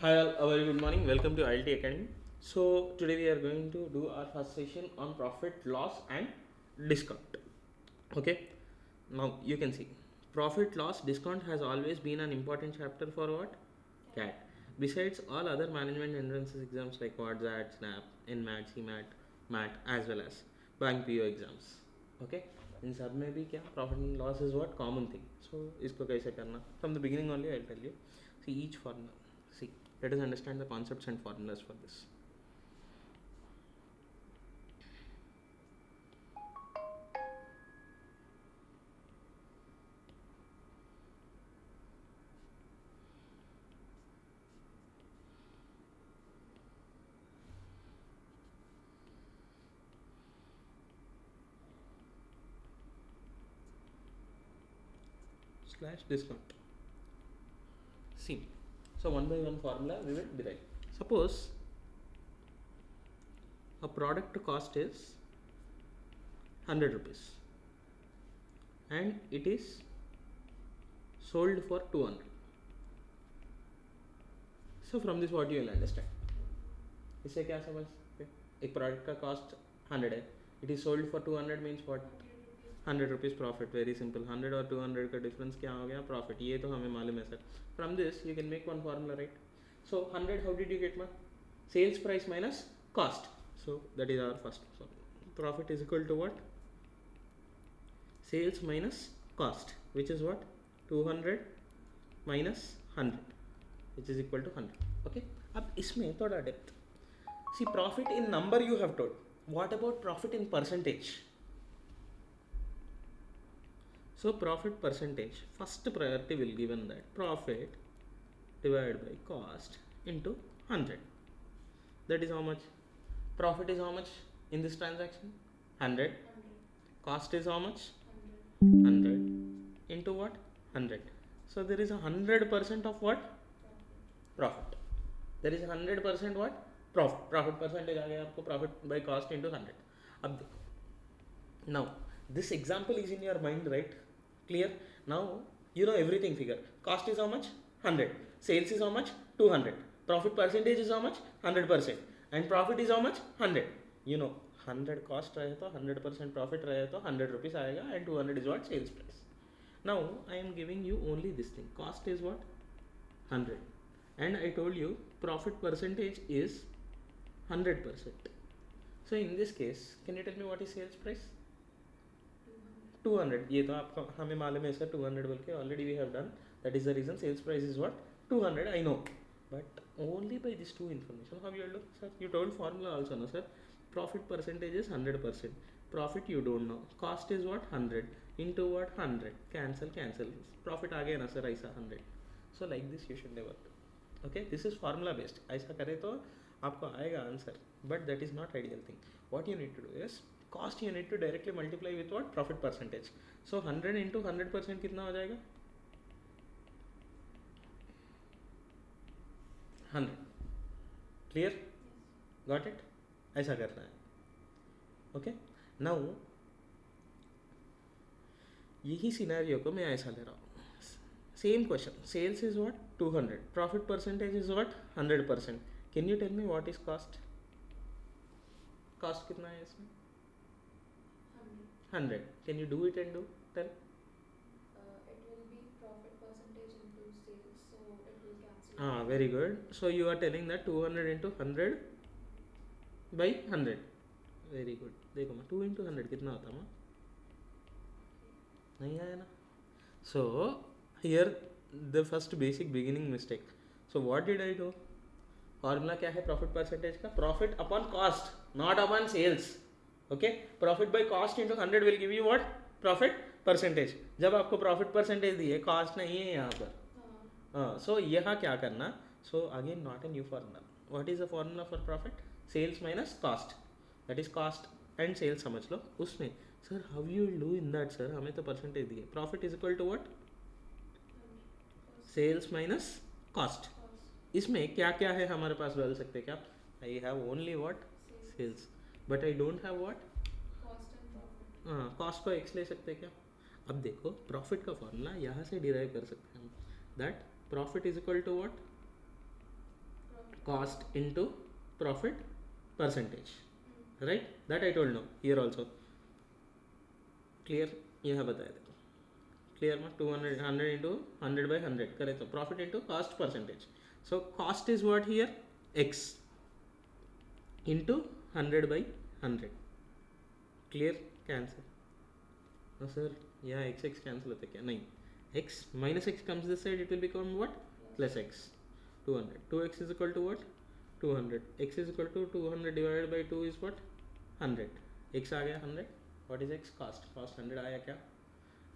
Hi all, a very good morning. Welcome to ILT Academy. So today we are going to do our first session on profit, loss and discount. Okay. Now you can see profit, loss, discount has always been an important chapter for what? CAT. Besides all other management entrances exams like what, ZAT, SNAP, INMAT, CMAT, MAT as well as bank PO exams. Okay. इन सब में भी क्या profit and loss is what common thing. So इसको कैसे करना from the beginning only I tell you. See each formula. See, let us understand the concepts and formulas for this. Slash discount. See, so one by one formula we will derive. Suppose a product cost is 100 rupees and it is sold for 200. So from this what you will understand. इससे क्या समझ सकते? एक product का cost 100 है, it is sold for 200 means what? 100 rupees profit. Very simple. 100 और 200 का difference क्या हो गया? प्रॉफिट. ये तो हमें मालूम है sir. From this you can make one formula, right? So 100 how did you get मा? Sales price minus cost. So that is our first. Profit is equal to what? Sales minus cost which is what? 200 minus 100 which is equal to 100. Okay. अब इसमें थोड़ा depth. See, profit in number you have told. What about profit in percentage? So profit percentage, first priority will given that profit divided by cost into 100. That is how much? Profit is how much in this transaction? 100. Cost is how much? 100 into what? 100. So there is a 100% of what? Profit. There is a 100% what? Profit percentage आ गया आपको. Profit by cost into 100. अब देखो, now this example is in your mind, right? Clear? Now you know everything figure. Cost is how much? 100. Sales is how much? 200. Profit percentage is how much? 100%. And profit is how much? 100. You know 100 cost रहे तो 100% profit रहे तो 100 rupees आएगा and 200 is what? Sales price. Now I am giving you only this thing. Cost is what? 100. And I told you profit percentage is 100%. So in this case, can you tell me what is sales price? 200. ये तो आपको हमें मालूम है sir. 200 बोल के already we have done. That is the reason sales price is what? 200. I know. But only by these two information how you will do, sir? You told formula also, no sir? Profit percentage is 100%. Profit you don't know. Cost is what? 100 into what? 100. Cancel. Profit आ गया ना sir ऐसा 100. So like this you should never do. Okay, this is formula based. ऐसा करे तो आपको आएगा answer, but that is not ideal thing. What you need to do is cost you need to directly multiply with what? Profit percentage. So 100 into 100% कितना हो जाएगा? 100. Clear? Got it? ऐसा करना है. ओके. नाउ यही सिनेरियो को मैं ऐसा ले रहा हूँ. Same question. Sales is what? 200. Profit percentage is what? 100%. Can you tell me what is cost? Cost कितना है इसमें? 100. Can you do it and do? Tell. It will be profit percentage into sales, so it will cancel. Very good. So you are telling that 200 into 100 by 100. Very good. देखो मैं 2 into 100 कितना होता है? नहीं आया ना. So here the first basic beginning mistake. So what did I do? Formula क्या है प्रॉफिट परसेंटेज का? Profit upon cost, not upon sales. Okay. Profit by cost into 100 will give you what? Profit percentage. जब आपको profit percentage दी है, cost नहीं है यहाँ पर. हाँ. सो यहाँ क्या करना? So again not a new formula. What is the formula for profit? Sales minus cost. That is cost and sales समझ लो. उसमें sir how you will do in that sir? हमें तो परसेंटेज दी है. Profit is equal to what? Sales minus cost. इसमें क्या क्या है हमारे पास बदल सकते हैं क्या? I have only what? Sales. But I don't have what? Cost and profit. हाँ. कॉस्ट को एक्स ले सकते हैं क्या? अब देखो प्रॉफिट का फॉर्मूला यहाँ से डिराइव कर सकते हैं हम. That profit is equal to what? cost into profit percentage, right? That I told now here also. Clear? यहाँ बताया देखो clear ma 200 100 into 100 by 100 करे तो profit into cost percentage. So cost is what here? X into 100 by 100. Clear? Cancel. No sir, यहाँ x cancel होता है क्या? नहीं, x minus x comes this side, it will become what? Plus x. 200. 2x is equal to what? 200. X is equal to 200 divided by 2 is what? 100. X आ गया 100. What is x? Cost. Cost 100 आया क्या?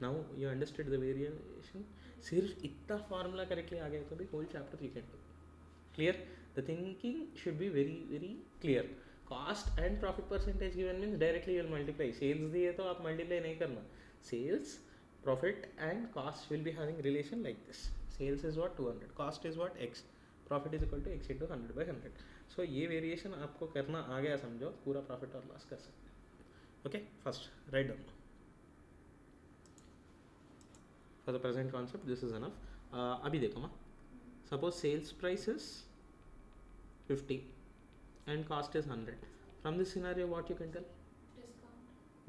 Now you understood the variation. सिर्फ इतना formula correctly आ गया तो भी whole chapter you can do. Clear? The thinking should be very very clear. Cost and profit percentage given means directly you will multiply. Sales दिए तो आप multiply नहीं करना. Sales, profit and cost will be having relation like this. Sales is what? 200. Cost is what? X. Profit is equal to x into 100 by 100. So ये variation आपको करना आ गया समझो, पूरा profit और loss कर सकते हैं. Okay, first write down. For the present concept this is enough. अभी देखो ना, suppose sales price is 50 and cost is 100. From this scenario what you can tell?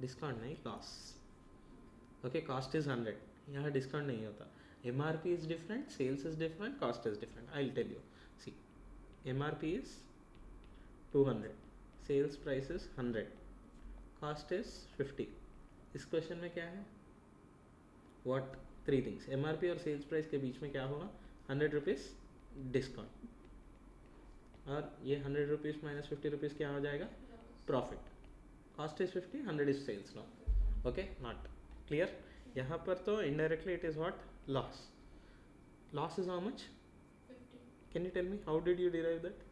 Discount नहीं, loss. Okay, cost is 100. यहाँ discount नहीं होता. MRP is different, sales is different, cost is different. I'll tell you. See, MRP is 200, sales price is 100, cost is 50. इस question में क्या है? What? Three things. MRP और sales price के बीच में क्या होगा? 100 रुपीज़ डिस्काउंट, और ये 100 रुपीज़ माइनस 50 रुपीज़ क्या हो जाएगा? Profit. Cost is 50, 100 is sales no. Okay, not clear? यहाँ पर तो indirectly it is what? Loss. Loss is how much? 50. Can you tell me how did you derive that?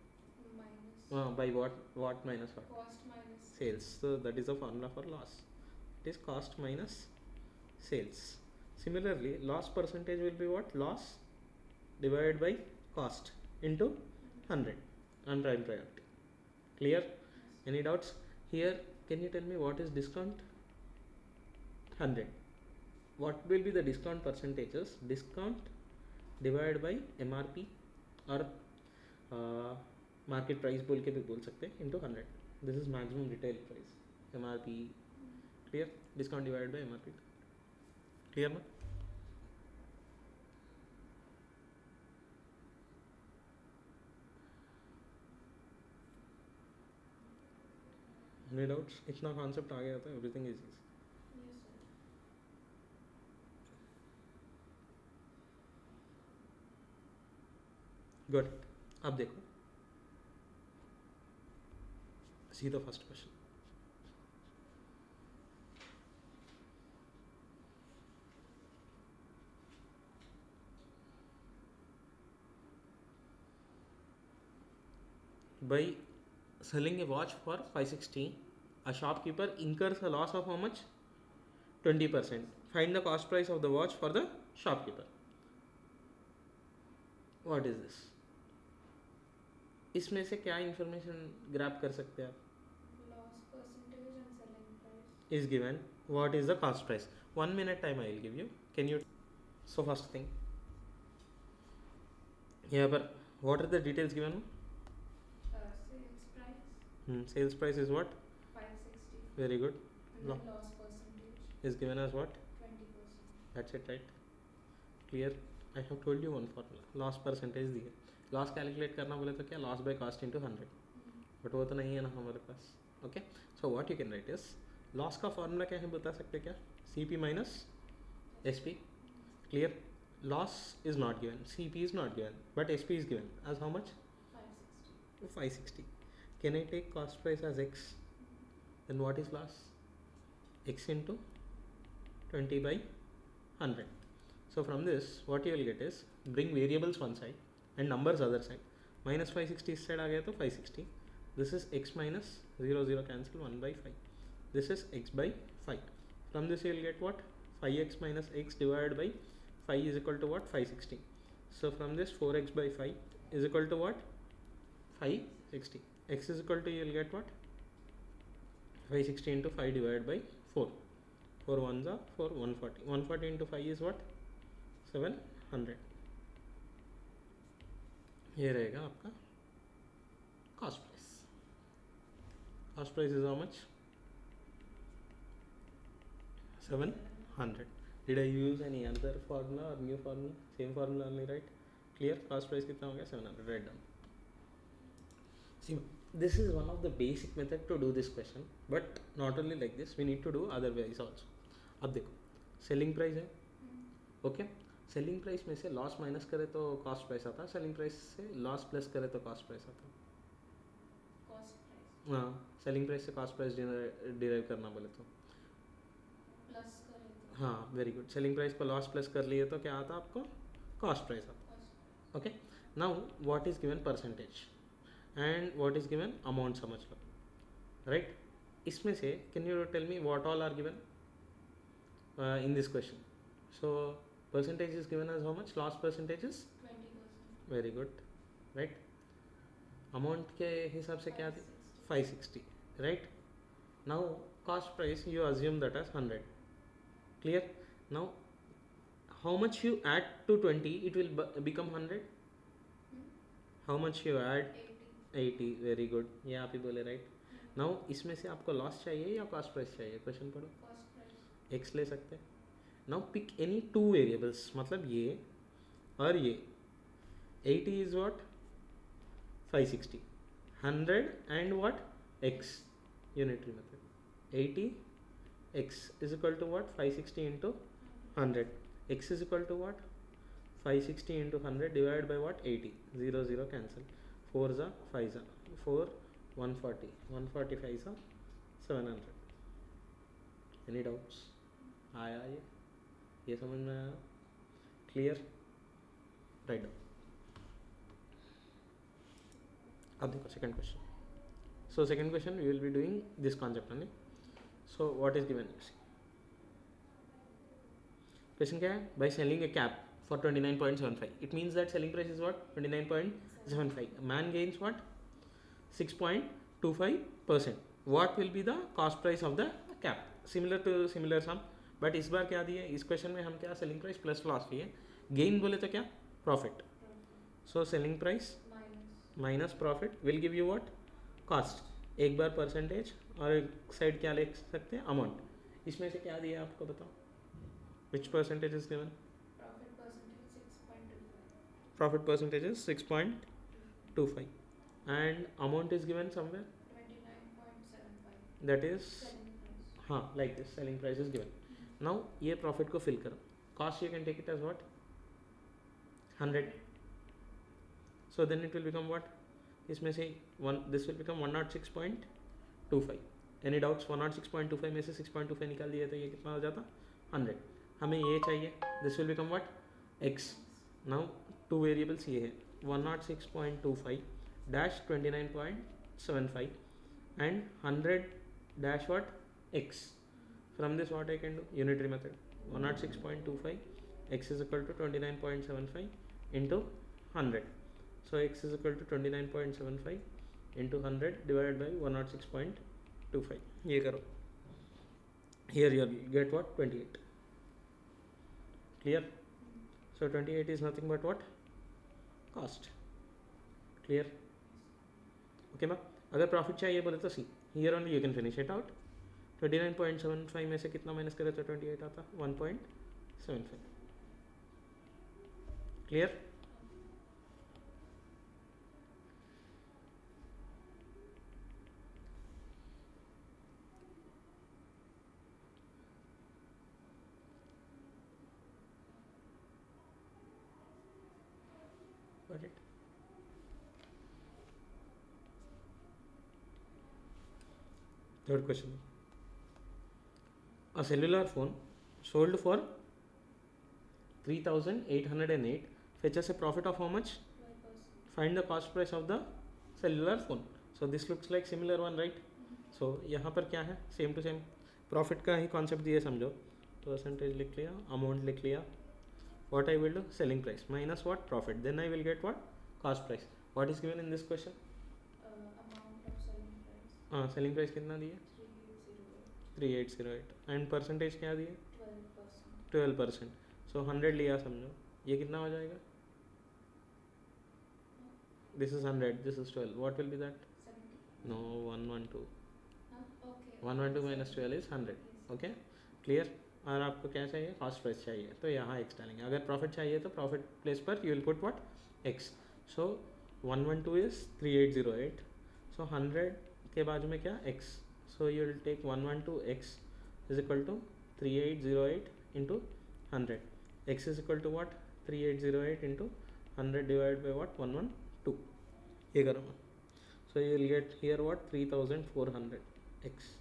Minus. By what minus what? Cost minus. Sales. So that is the formula for loss. It is cost minus sales. Similarly, loss percentage will be what? Loss divided by cost into 100 on prime priority. Clear? Any doubts? Here, can you tell me what is discount? 100. What will be the discount percentages? Discount divided by MRP or market price बोल के भी बोल सकते हैं, into 100. This is maximum retail price. MRP. Clear? Discount divide by MRP. Clear ना? Any doubts? इतना concept आ गया था, everything is Yes, sir. Good. अब देखो, see the first question. By selling a watch for 560, a shopkeeper incurs a loss of how much? 20%. Find the cost price of the watch for the shopkeeper. What is this? इसमें से क्या information grab कर सकते हैं आप? Loss percentage and selling price. Is given. What is the cost price? 1 minute time I will give you. Can you? So first thing, यहाँ पर what are the details given? Sales price. Sales price is what? 560. Very good. And No. then loss percentage. Is given as what? 20%. That's it, right? Clear? I have told you one formula. Loss percentage दी है. Loss calculate करना बोले तो क्या? Loss by cost into 100. But वो तो नहीं है ना हमारे पास. Okay, so what you can write is, loss का फॉर्मूला क्या है बता सकते क्या? CP minus SP. Clear? Loss is not given, CP is not given, but SP is given as how much? 560. 560. Can I take cost price as X? Then what is loss? X into 20 by 100. So from this what you will get is, bring variables one side and numbers other side. Minus 560 इस side आ गया तो 560. This is x minus 0 0 cancel 1 by 5. This is x by 5. From this you will get what? 5x minus x divided by 5 is equal to what? 560. So from this 4x by 5 is equal to what? 560. X is equal to, you will get what? 560 into 5 divided by 4. 4 ones are 4, 140. 140 into 5 is what? 700. ये रहेगा आपका cost price. Cost price is how much? 700. Did I use any other formula or new formula? Same formula only, right? Clear? Cost price कितना हो गया? 700. Write down. See, this is one of the basic method to do this question, but not only like this, we need to do other ways also. अब देखो, selling price है, okay? Selling price में से loss minus करे तो cost price आता है, selling price से लॉस प्लस करे तो कॉस्ट प्राइस आता है. कॉस्ट प्राइस हाँ, सेलिंग प्राइस से कॉस्ट प्राइस डिराइव करना बोले तो प्लस करें तो हाँ, वेरी गुड. सेलिंग प्राइस को लॉस प्लस कर लिए तो क्या आता आपको? कॉस्ट प्राइस आता. Okay, now what is given percentage and what is given amount समझ लो, राइट? इसमें से can you tell me what all are given in this question? So percentage is given as how much? Loss percentage is 20%. very good, right? Amount के हिसाब से क्या थी? 560, right? Now cost price you assume that as 100. Clear? Now how much you add to 20 it will become 100? How much you add? 80. Very good. ये आप ही बोले, right? Now इसमें से आपको लॉस चाहिए या कॉस्ट प्राइस चाहिए? क्वेश्चन पढ़ो. कॉस्ट प्राइस एक्स ले सकते हैं. Now pick any two variables, मतलब ये और ये. 80 is what? 560. 100 and what? x. Unitary method. 80 x is equal to what? 560 into 100. x is equal to what? 560 into 100 divide by what? 80. 0 0 cancel. 4 ज़ा 5 ज़ा 4 140 145 ज़ा 700. Any doubts? आया ये समझ में आया? क्लियर? Write down. अब देखो second question. So second question we will be doing this concept only. So what is given? Question क्या है? By selling a cap for 29.75, it means that selling price is what? 29.75. Man gains what? 6.25%. What will be the cost price of the cap? Similar to similar sum, but इस बार क्या दिए? इस question में हम क्या? सेलिंग प्राइस प्लस लॉस लिए. Gain बोले तो क्या? Profit. So selling price minus profit will give you what? Cost. एक बार परसेंटेज और एक साइड क्या ले सकते हैं? अमाउंट. इसमें से क्या दिया आपको बताओ? Which percentage is given? Profit percentage 6.25. Profit percentage is 6.25 and amount is given somewhere, 29.75. that is Selling price. हाँ, like this selling price is given. Now ये profit को fill करो. Cost you can take it as what? 100. So then it will become what? इसमें से this will become 106.25. Any doubts? 106.25 में से 6.25 निकाल दिए तो ये कितना हो जाता? 100. हमें ये चाहिए. This will become what? X. Now two variables ये है 106.25 dash 29.75 and 100 dash what? X. From this what I can do? Unitary method. 106.25 x is equal to 29.75 into 100. So x is equal to 29.75 into 100 divided by 106.25. ये करो. Here you will get what? 28. Clear? So 28 is nothing but what? Cost. Clear? Okay ma? अगर profit चाहिए बोले तो see here only you can finish it out. 29.75 में से कितना minus करे तो 28 आता? 1.75. Clear? Got it? Third question. A cellular phone sold for 3,808 fetches a profit of how much? 12%. Find the cost price of the cellular phone. So this looks like similar one, right? So यहाँ पर क्या है? Same to same profit का ही concept दिए समझो. Percentage लिख लिया, amount लिख लिया. What I will do? Selling price minus what? Profit. Then I will get what? Cost price. What is given in this question? Amount of selling price selling price कितना दिए? 3808. 3808 and percentage क्या दिए? 12%. 12%. सो 100 लिया समझो, ये कितना हो जाएगा? This is 100, this is 12. What will B that? No, 112. Okay. 112 minus 12 is 100. Okay clear. और आपको क्या चाहिए, कॉस्ट प्राइस चाहिए, तो यहाँ एक्स डालेंगे. अगर प्रॉफिट चाहिए तो प्रॉफिट प्लेस पर you will put what, x. So 112 is 3808. So 100 के बाजू में क्या, x. So you will take 112 x is equal to 3808 into 100. X is equal to what, 3808 into 100 divide by what, 112. ये करूँगा. So you will get here what, 3400 x.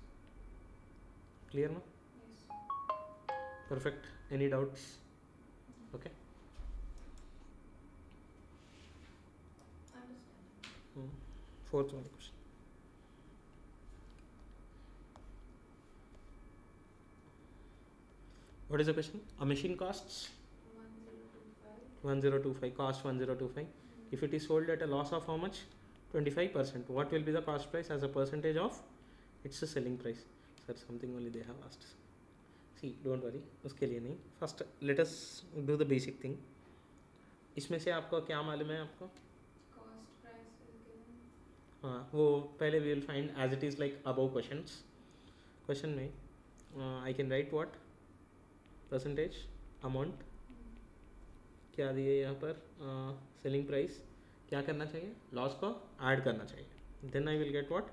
Clear ना. Yes. Perfect. Any doubts? Okay. Understand. Fourth one question. What is the question? A machine costs 1025. 1025. Cost 1025. If it is sold at a loss of how much? 25%. What will be the cost price as a percentage of its selling price? Sir, something only they have asked. See, don't worry. उसके लिए नहीं. First, let us do the basic thing. इसमें से आपको क्या मालूम है आपको? Cost price is given. हाँ, वो पहले we will find as it is like above questions. Question में I can write what? Percentage, amount, क्या दिए यहाँ पर, सेलिंग प्राइस. क्या करना चाहिए, लॉस को ऐड करना चाहिए. Then I will get what,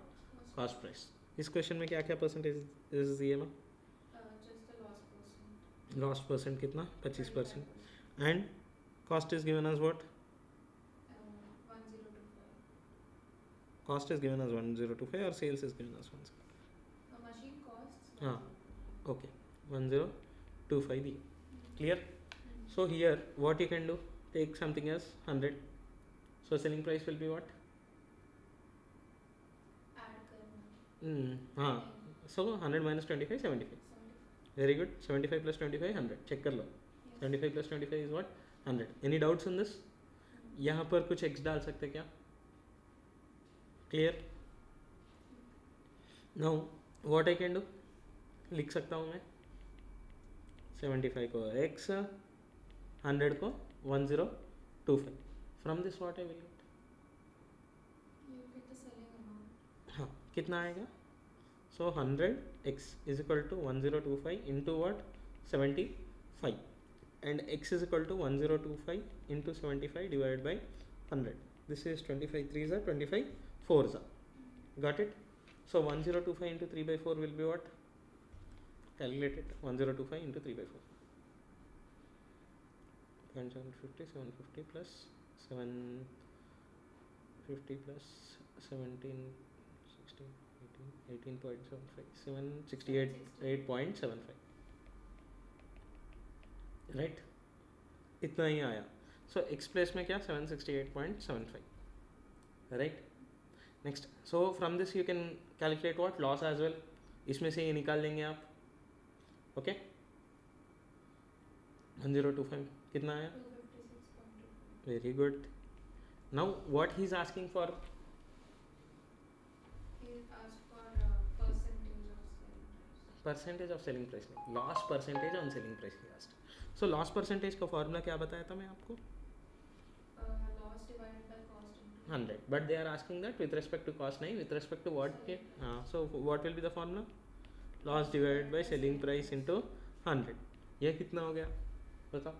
cost price. इस क्वेश्चन में क्या क्या परसेंटेज दिए ना. Just the loss percent. Loss percent कितना, 25%. And cost is given as what, 1025. Cost is given as 1025 और sales is given as 10. Machine costs. हाँ, okay. 1025 दी. Clear. So here what you can do, take something as 100. So selling price will be what? Add करना. हाँ. So 100 minus 25, 75. 75. Very good. 75 plus 25, 100. Check कर लो. Yes. 75 plus 25 is what? 100. Any doubts on this? यहाँ पर कुछ x डाल सकते क्या? Clear? Now what I can do? लिख सकता हूँ मैं 75 को x, 100 को 1025. From this what I will get? You get the selling amount. हाँ, कितना आएगा? So 100x is equal to 1025 into what? 75. And x is equal to 1025 into 75 divided by 100. This is 25 3s are 25 4s are. Got it? So 1025 into 3 by 4 will be what? Calculate it. 1025 into 3 by 4. 750, 750 plus 750 plus 17, 16, 18, 18.75, 768, 8.75. Right? इतना ही आया. So x place में क्या, 768.75. Right? Next. So from this you can calculate what, loss as well. इसमें से ये निकाल लेंगे आप. Okay? 1025 कितना आया? 256.25. Very good. Now what he is asking for? He asked for percentage of selling price. Percentage of selling price नहीं, loss percentage on selling price he asked. So loss percentage का फॉर्मूला क्या बताया था मैं आपको? Loss divided by cost into 100. But they are asking that with respect to cost नहीं, with respect to what के? हाँ. So what will be the formula? Loss divided by selling price into 100. ये कितना हो गया बताओ?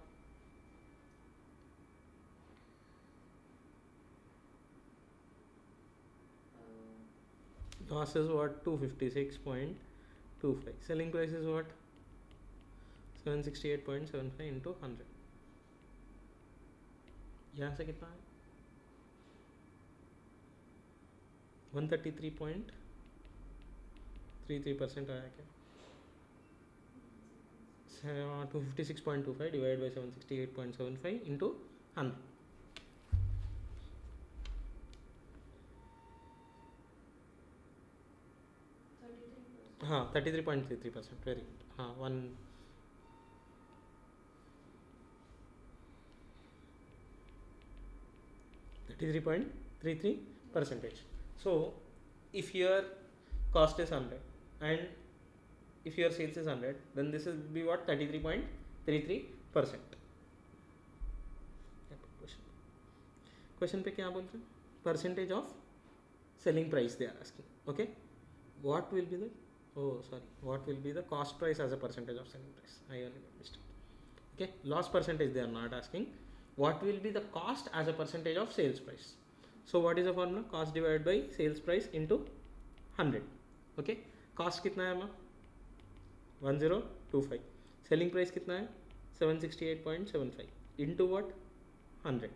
Loss is what? 256.25. Selling price is what? 768.75 into 100. यहाँ से कितना है? 133.33% आया क्या? 256.25 divided by 768.75 into 100. हाँ, 33.33%. Very good. हाँ, 33.33%. So if your cost is 100 and if your sales is 100, then this will be what, 33.33%. Question पे क्या बोलते हैं? Percentage of selling price they are asking. Okay, what will be the what will be the cost price as a percentage of selling price? I only missed it. Okay, loss percentage they are not asking. What will be the cost as a percentage of sales price? So what is the formula? Cost divided by sales price into 100. Okay, cost कितना है 1025. Selling price कितना है 768.75 into what 100.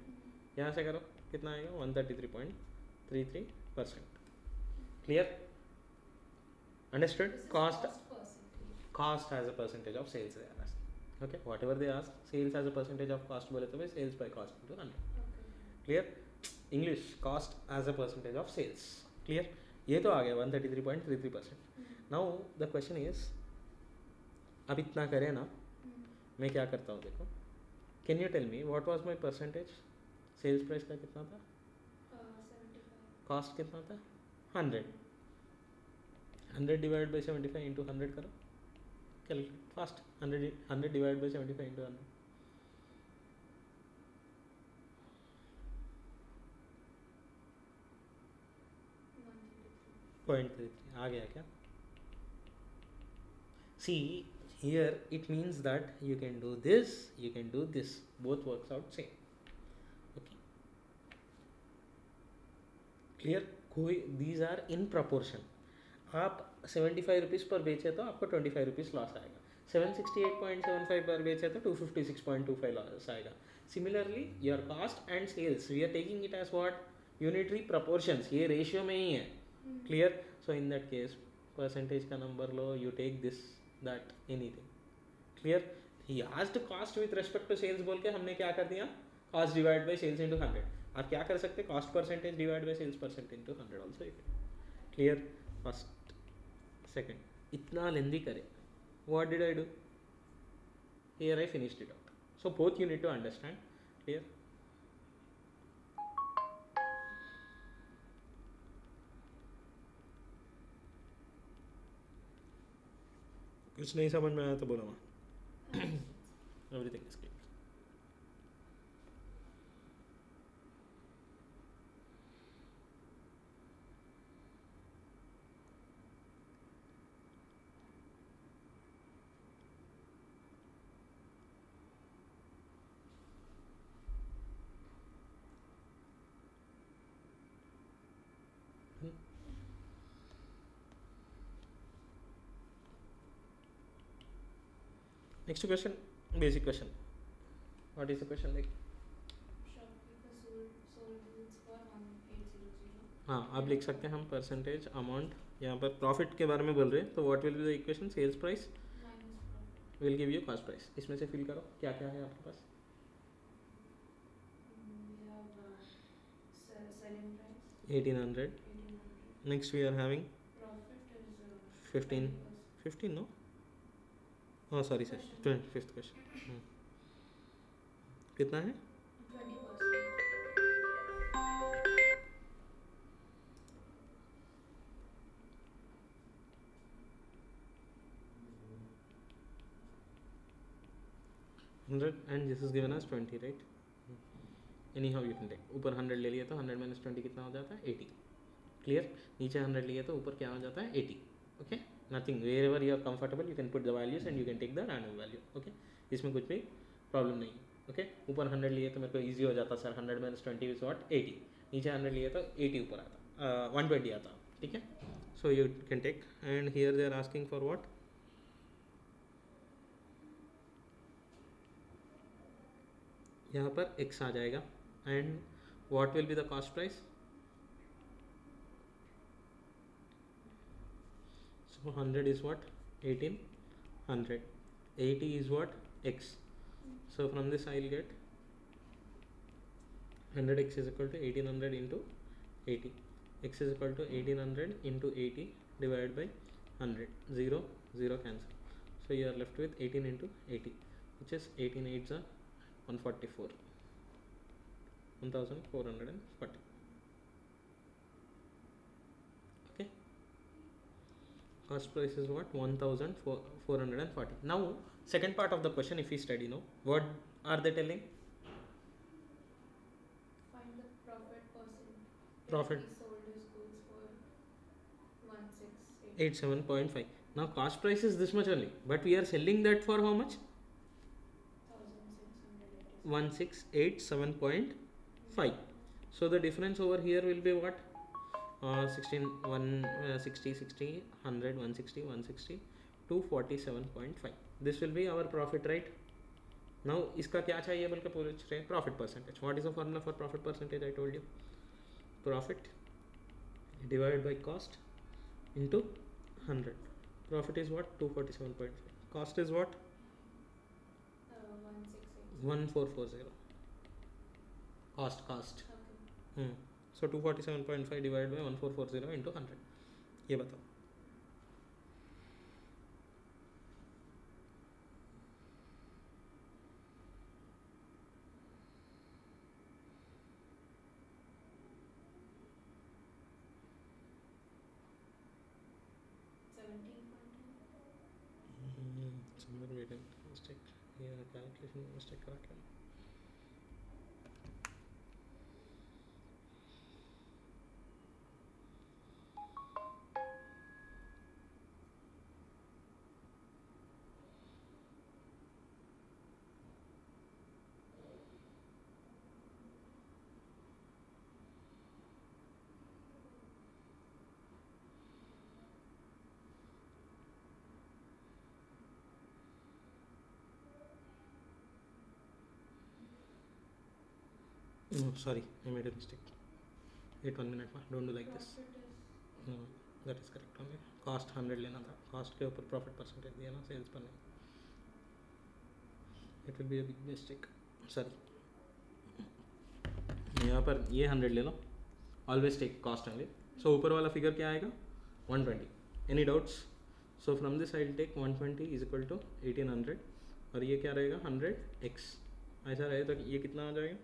यहाँ से करो कितना आएगा 133.33%. Clear? Understood? Cost as a percentage of sales they are asking. Okay, whatever they ask, sales as a percentage of cost बोले तो भाई sales by cost into 100. Clear? English, cost as a percentage of sales. Clear? ये तो आ गया 133.33%. Now the question is, अब इतना करें ना, मैं क्या करता हूँ देखो. Can you tell me what was my percentage? Sales price का कितना था? 75. Cost कितना था? 100. 100 divided by 75 into 100 करो. Calculate fast. 100 divided by 75 into 100. 0.33 आ गया क्या? See, here it means that you can do this, you can do this. Both works out same. Okay. Clear? These are in proportion. आप 75 rupees पर बेचे तो आपको 25 rupees loss आएगा. 768.75 पर बेचे तो 256.25 लॉस आएगा. Similarly, your cost and sales, we are taking it as what? Unitary proportions. ये ratio में ही है. Clear? So in that case, percentage का number low, you take this, that, anything. Clear? He asked cost with respect to sales बोल के हमने क्या कर दिया? Cost divided by sales into 100. आप क्या कर सकते? Cost percentage divided by sales percent into 100 also. Clear? First, second. इतना लेंदी करे. What did I do? Here I finished it out. So both you need to understand. Clear? कुछ नहीं समझ में आया तो बोला मैं. Everything is clear. Next question, basic question. What is the question like? Shopkeeper sold goods for 1800. हाँ, आप लिख सकते हैं हम परसेंटेज अमाउंट. यहाँ पर प्रॉफिट के बारे में बोल रहे हैं तो what will be the equation? Sales price Minus profit. Will give you cost price. इसमें से फिल करो क्या क्या है आपके पास. We have selling price 1800. 1800. Next we are having Profit is 15. 20%. 15 no? Oh sorry sir. 25th question. कितना है? 20%. 100 and this is given as 20, right? Anyhow you can take. ऊपर 100 ले लिया तो 100 minus 20 कितना हो जाता है? 80. Clear? नीचे 100 लिए तो ऊपर क्या हो जाता है? 80. Okay? Nothing. Wherever you are comfortable you can put the values and you can take the random value. Okay? इसमें कुछ भी प्रॉब्लम नहीं. Okay? ऊपर 100 लिए तो मेरे को easy हो जाता सर. 100 minus 20 is what? 80. नीचे 100 लिए तो 80 ऊपर आता. 120 आता. ठीक है? So you can take and here they are asking for what? यहाँ पर x आ जाएगा and what will be the cost price? So 100 is what? 1800. 80 is what? X. So from this I will get 100x is equal to 1800 into 80. X is equal to 1800 into 80 divided by 100. 0, 0 cancel. So you are left with 18 into 80, which is 18 8s are 144. 1440. Okay. Cost price is what? 1440. Now second part of the question, if we study now, what are they telling? Find the profit percent. Profit. He sold his goods for 87.5. Now cost price is this much only, but we are selling that for how much? 1687.5. So the difference over here will be what? 16 160 60 100 160 160 247.5. This will be our profit, right? Now इसका क्या चाहिए बोल के पूछ रहे हैं? Profit percentage. What is the formula for profit percentage? I told you. Profit divided by cost into 100. Profit is what? 247.5. Cost is what? 1440. Cost. Okay. So 247.5 divided by 1440 into 100. ये बताओ. Somewhere we did mistake. Yeah, calculation mistake correctly. No, sorry, I made a mistake. Wait 1 minute, don't do like this. No, that is correct only. Cost 100 लेना था. Cost के ऊपर profit percentage दिया ना sales पर नहीं. It will be a big mistake. Sorry. यहाँ पर ये 100 ले लो. Always take cost only. So ऊपर वाला figure क्या आएगा? 120. Any doubts? So from this I will take 120 is equal to 1800 और ये क्या रहेगा? 100x. ऐसा रहे तो ये कितना आ जाएगा?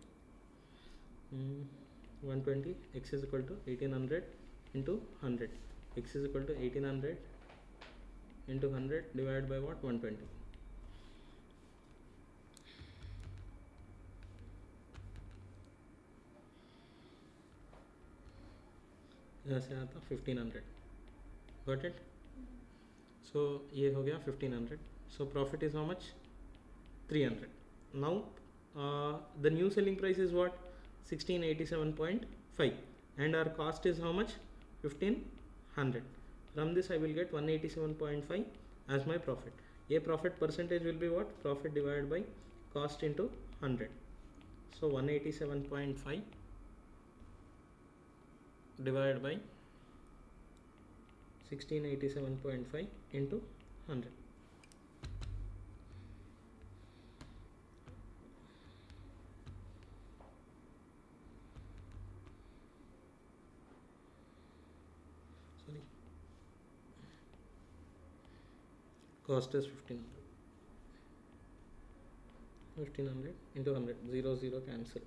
120 x is equal to 1800 into 100. X is equal to 1800 into 100 divided by what? 120. यहाँ से आता 1500. Got it? So ये हो गया 1500. So profit is how much? 300. Now the new selling price is what? 1687.5 and our cost is how much? 1500. From this I will get 187.5 as my profit. ये profit percentage will be what? Profit divided by cost into 100. So 187.5 divided by 1687.5 into 100. Sorry. Cost is 1500. 1500 into 100. 0 0 cancel.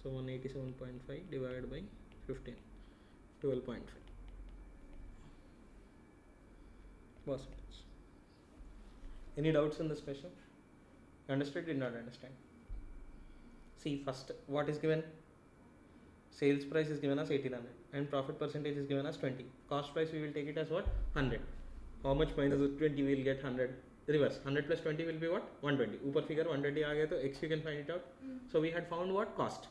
So 187.5 divided by 15. 12.5 percentage. Any doubts in this question? Understood? Did not understand? See, first what is given? Sales price is given as 1800 and profit percentage is given as 20. Cost price we will take it as what? 100. How much minus 20 we will get? 100. Reverse. 100 plus 20 will be what? 120. ऊपर figure 120 आ गया तो x you can find it out. So we had found what? Cost.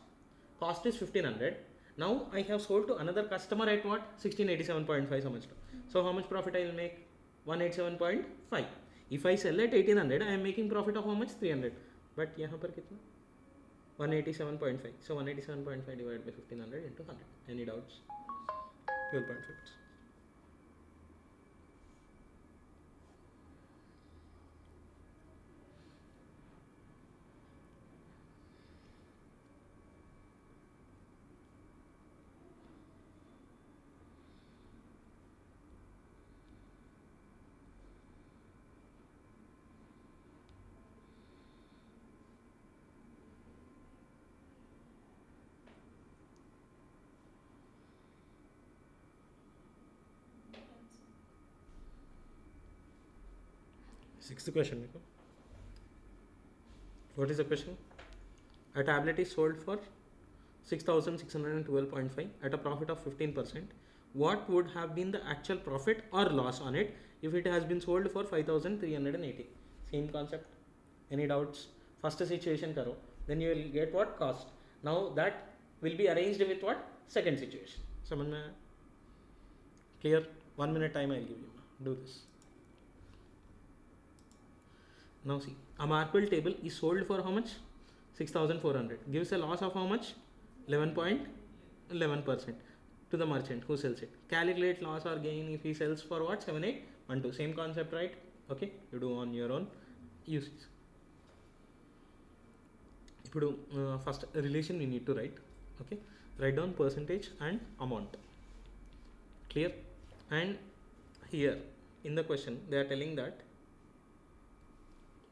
Cost is 1500. Now I have sold to another customer at what? 1687.5 समझ लो. So how much profit I will make? 187.5. If I sell at 1800, I am making profit of how much? 300. But यहाँ पर कितना? 187.5. So 187.5 divided by 1500 into 100. Any doubts? 12.5. Sixth question. What is the question? A tablet is sold for 6612.5 at a profit of 15%. what would have been the actual profit or loss on it if it has been sold for 5380. Same concept. Any doubts? First situation karo, then you will get what? Cost. Now that will be arranged with what? Second situation. समझ में आया? Clear? 1 minute time I'll give you. Do this. Now see, a marble table is sold for how much? 6400. Gives a loss of how much? 11.11% to the merchant who sells it. Calculate loss or gain if he sells for what? 7812. Same concept, right? Okay, you do on your own. Use. ఇప్పుడు first relation we need to write. Okay, write down percentage and amount. Clear? And here in the question they are telling that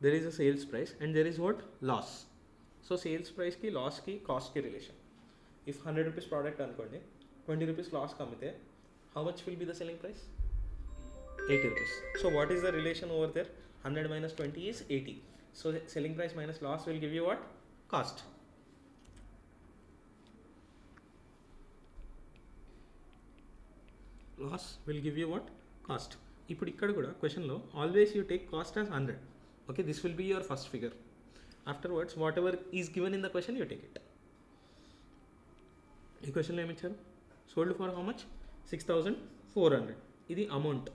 there is a sales price and there is what? Loss. So sales price ki loss ki cost ki relation. If 100 rupees product అనుకోండి 20 rupees loss కమ్మితే how much will be the selling price? 80 rupees. So what is the relation over there? 100 minus 20 is 80. So selling price minus loss will give you what? Cost. Loss will give you what? Cost. ఇప్పుడు ఇక్కడ కూడా క్వశ్చన్లో always you take cost as 100. Okay, this will be your first figure. Afterwards whatever is given in the question you take it. ఈ క్వశ్చన్లో ఏమి ఇచ్చారు? Sold for how much? 6400. ఇది amount.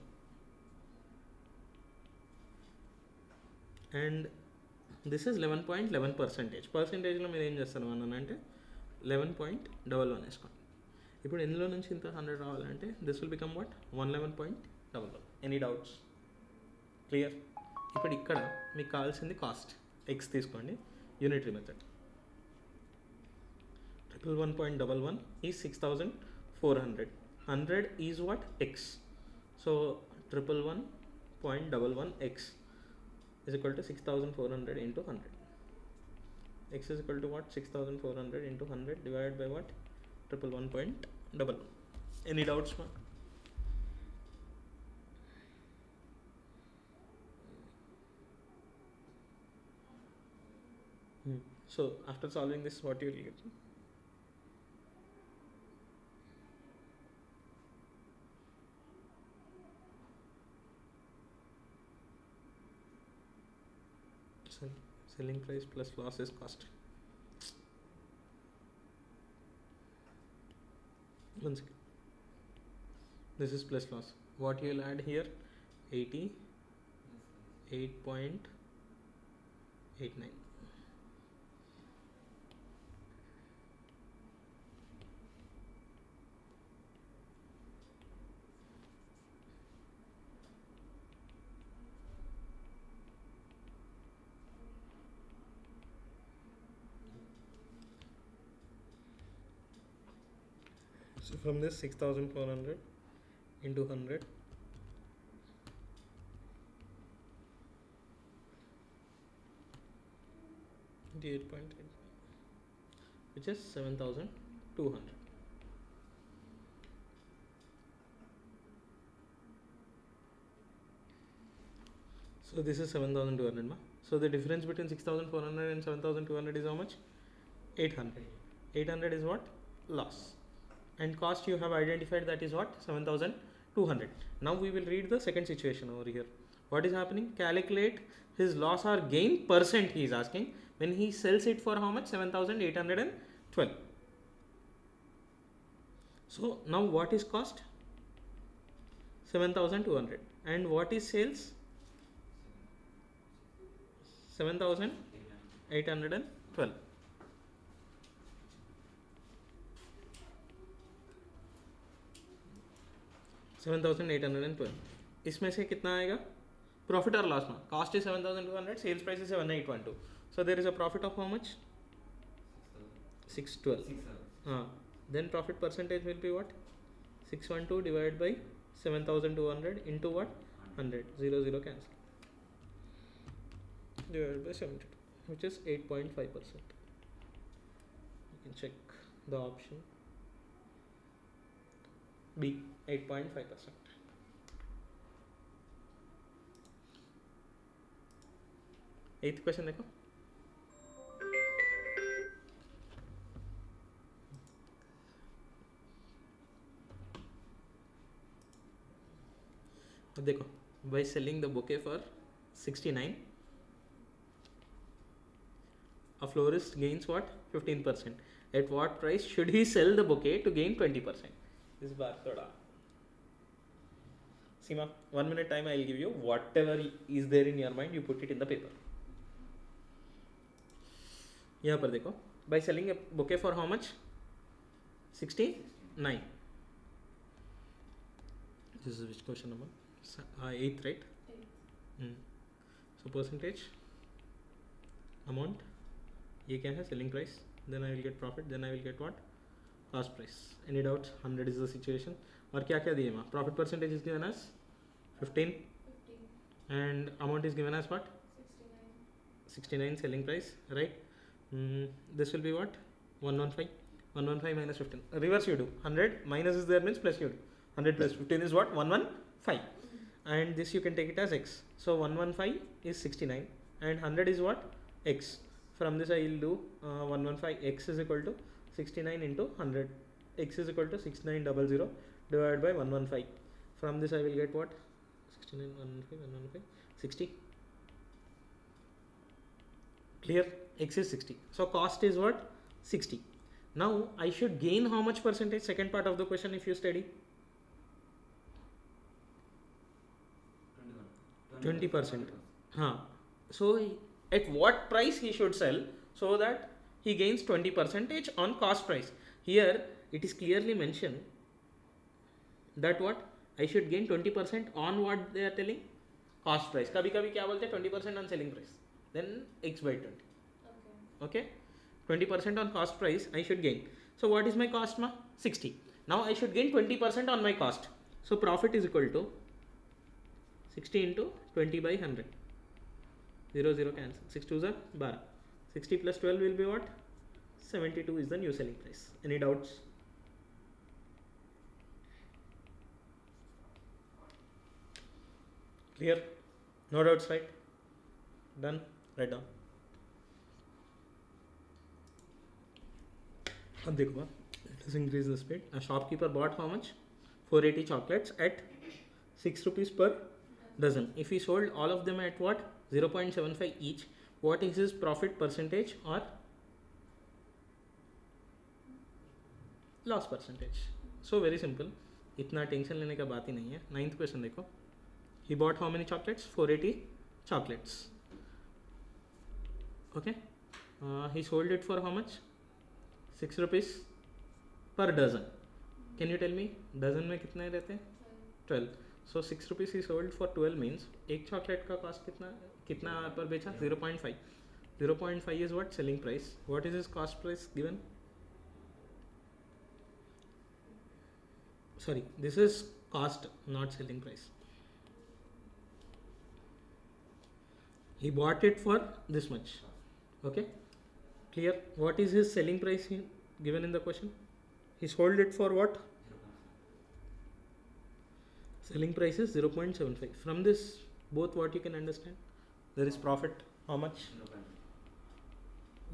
And this is 11.11%. పర్సంటేజ్లో మీరు ఏం చేస్తారు అన్న అంటే 11.11 వేసుకోండి. ఇప్పుడు ఎందులో నుంచి ఇంత 100 రావాలంటే this will become what? 111.11. Any doubts? Clear? ఇప్పుడు ఇక్కడ మీకు కావాల్సింది కాస్ట్. ఎక్స్ తీసుకోండి, unitary method. 111.11 is 6400. 100 is what? X. So 111.11 X is equal to 6400 into 100. X is equal to what? 6400 into 100 divided by what? 111.11. Any doubts, ma? So after solving this, what you will get? Selling price plus loss is cost. One second. This is plus loss. What you will add here? 88.89. So from this 6400 into 100, which is 7200. So this is 7200, ma. So the difference between 6400 and 7200 is how much? 800. 800 is what? Loss. And cost you have identified, that is what? 7200. Now we will read the second situation over here. What is happening? Calculate his loss or gain percent, he is asking, when he sells it for how much? 7812. So now what is cost? 7200. And what is sales? 7812. $7,812. इसमें से कितना आएगा? Profit और loss में cost is 7200, sales price is 7812. So there is a profit of how much? 612. हाँ, then profit percentage will be what? 612 divide by 7200 into what? 100. 0 cancel. Divided by 72, which is 8.5%. You can check the option B, 8.5%. Eighth question देखो. अब देखो, by selling the bouquet for 69, a florist gains what? 15%. At what price should he sell the bouquet to gain 20%? इस बार थोड़ा Seema, 1 minute time I will give you. Whatever is there in your mind, you put it in the paper. यहाँ पर देखो, by selling a bouquet for how much? 69. This is which question number? 8th, right? 8. So percentage, amount, ये क्या है? Selling price. Then I will get profit. Then I will get what? Cost price. Any doubts? 100 is the situation. और क्या क्या दिए वहाँ? Profit percentage is given as 15 and amount is given as what? 69 selling price, right? This will be what? 115. 115 minus 15. Reverse you do. 100 minus is there means plus you do. 100 plus 15 is what? 115. And this you can take it as x. So 115 is 69 and 100 is what? X. From this I will do 115 x is equal to 69 into 100. X is equal to 6900 divided by 115. From this I will get what? 69, 115, 60. Clear? X is 60. So cost is what? 60. Now I should gain how much percentage? Second part of the question if you study. 20%. So at what price he should sell so that he gains 20% on cost price? Here it is clearly mentioned that what? I should gain 20% on what they are telling? Cost price. कभी कभी क्या बोलते हैं? 20% on selling price. Then x by 20. Okay. 20% on cost price I should gain. So what is my cost ma? 60. Now I should gain 20% on my cost. So profit is equal to 60 into 20 by 100. 0 0 cancel. 6 2s are 12. 60 plus 12 will be what? 72 is the new selling price. Any doubts? Clear? No doubts, right? Done? Write down. अब देखो, let us increase the speed. A shopkeeper bought how much? 480 chocolates at 6 rupees per dozen. If he sold all of them at what? 0.75 each, what is his profit percentage or loss percentage? So very simple. इतना tension लेने का बात ही नहीं है. 9th question देखो. He bought how many chocolates? 480 chocolates. Okay. He sold it for how much? 6 rupees per dozen. Can you tell me dozen में कितने रहते हैं? 12. So 6 rupees he sold for 12 means एक chocolate का cost कितना पर बेचा? 0.5. 0.5 is what? Selling price. What is his cost price given? Sorry, this is cost, not selling price. He bought it for this much. Okay. Clear? What is his selling price given in the question? He sold it for what? Selling price is 0.75. From this, both what you can understand? There is profit. How much?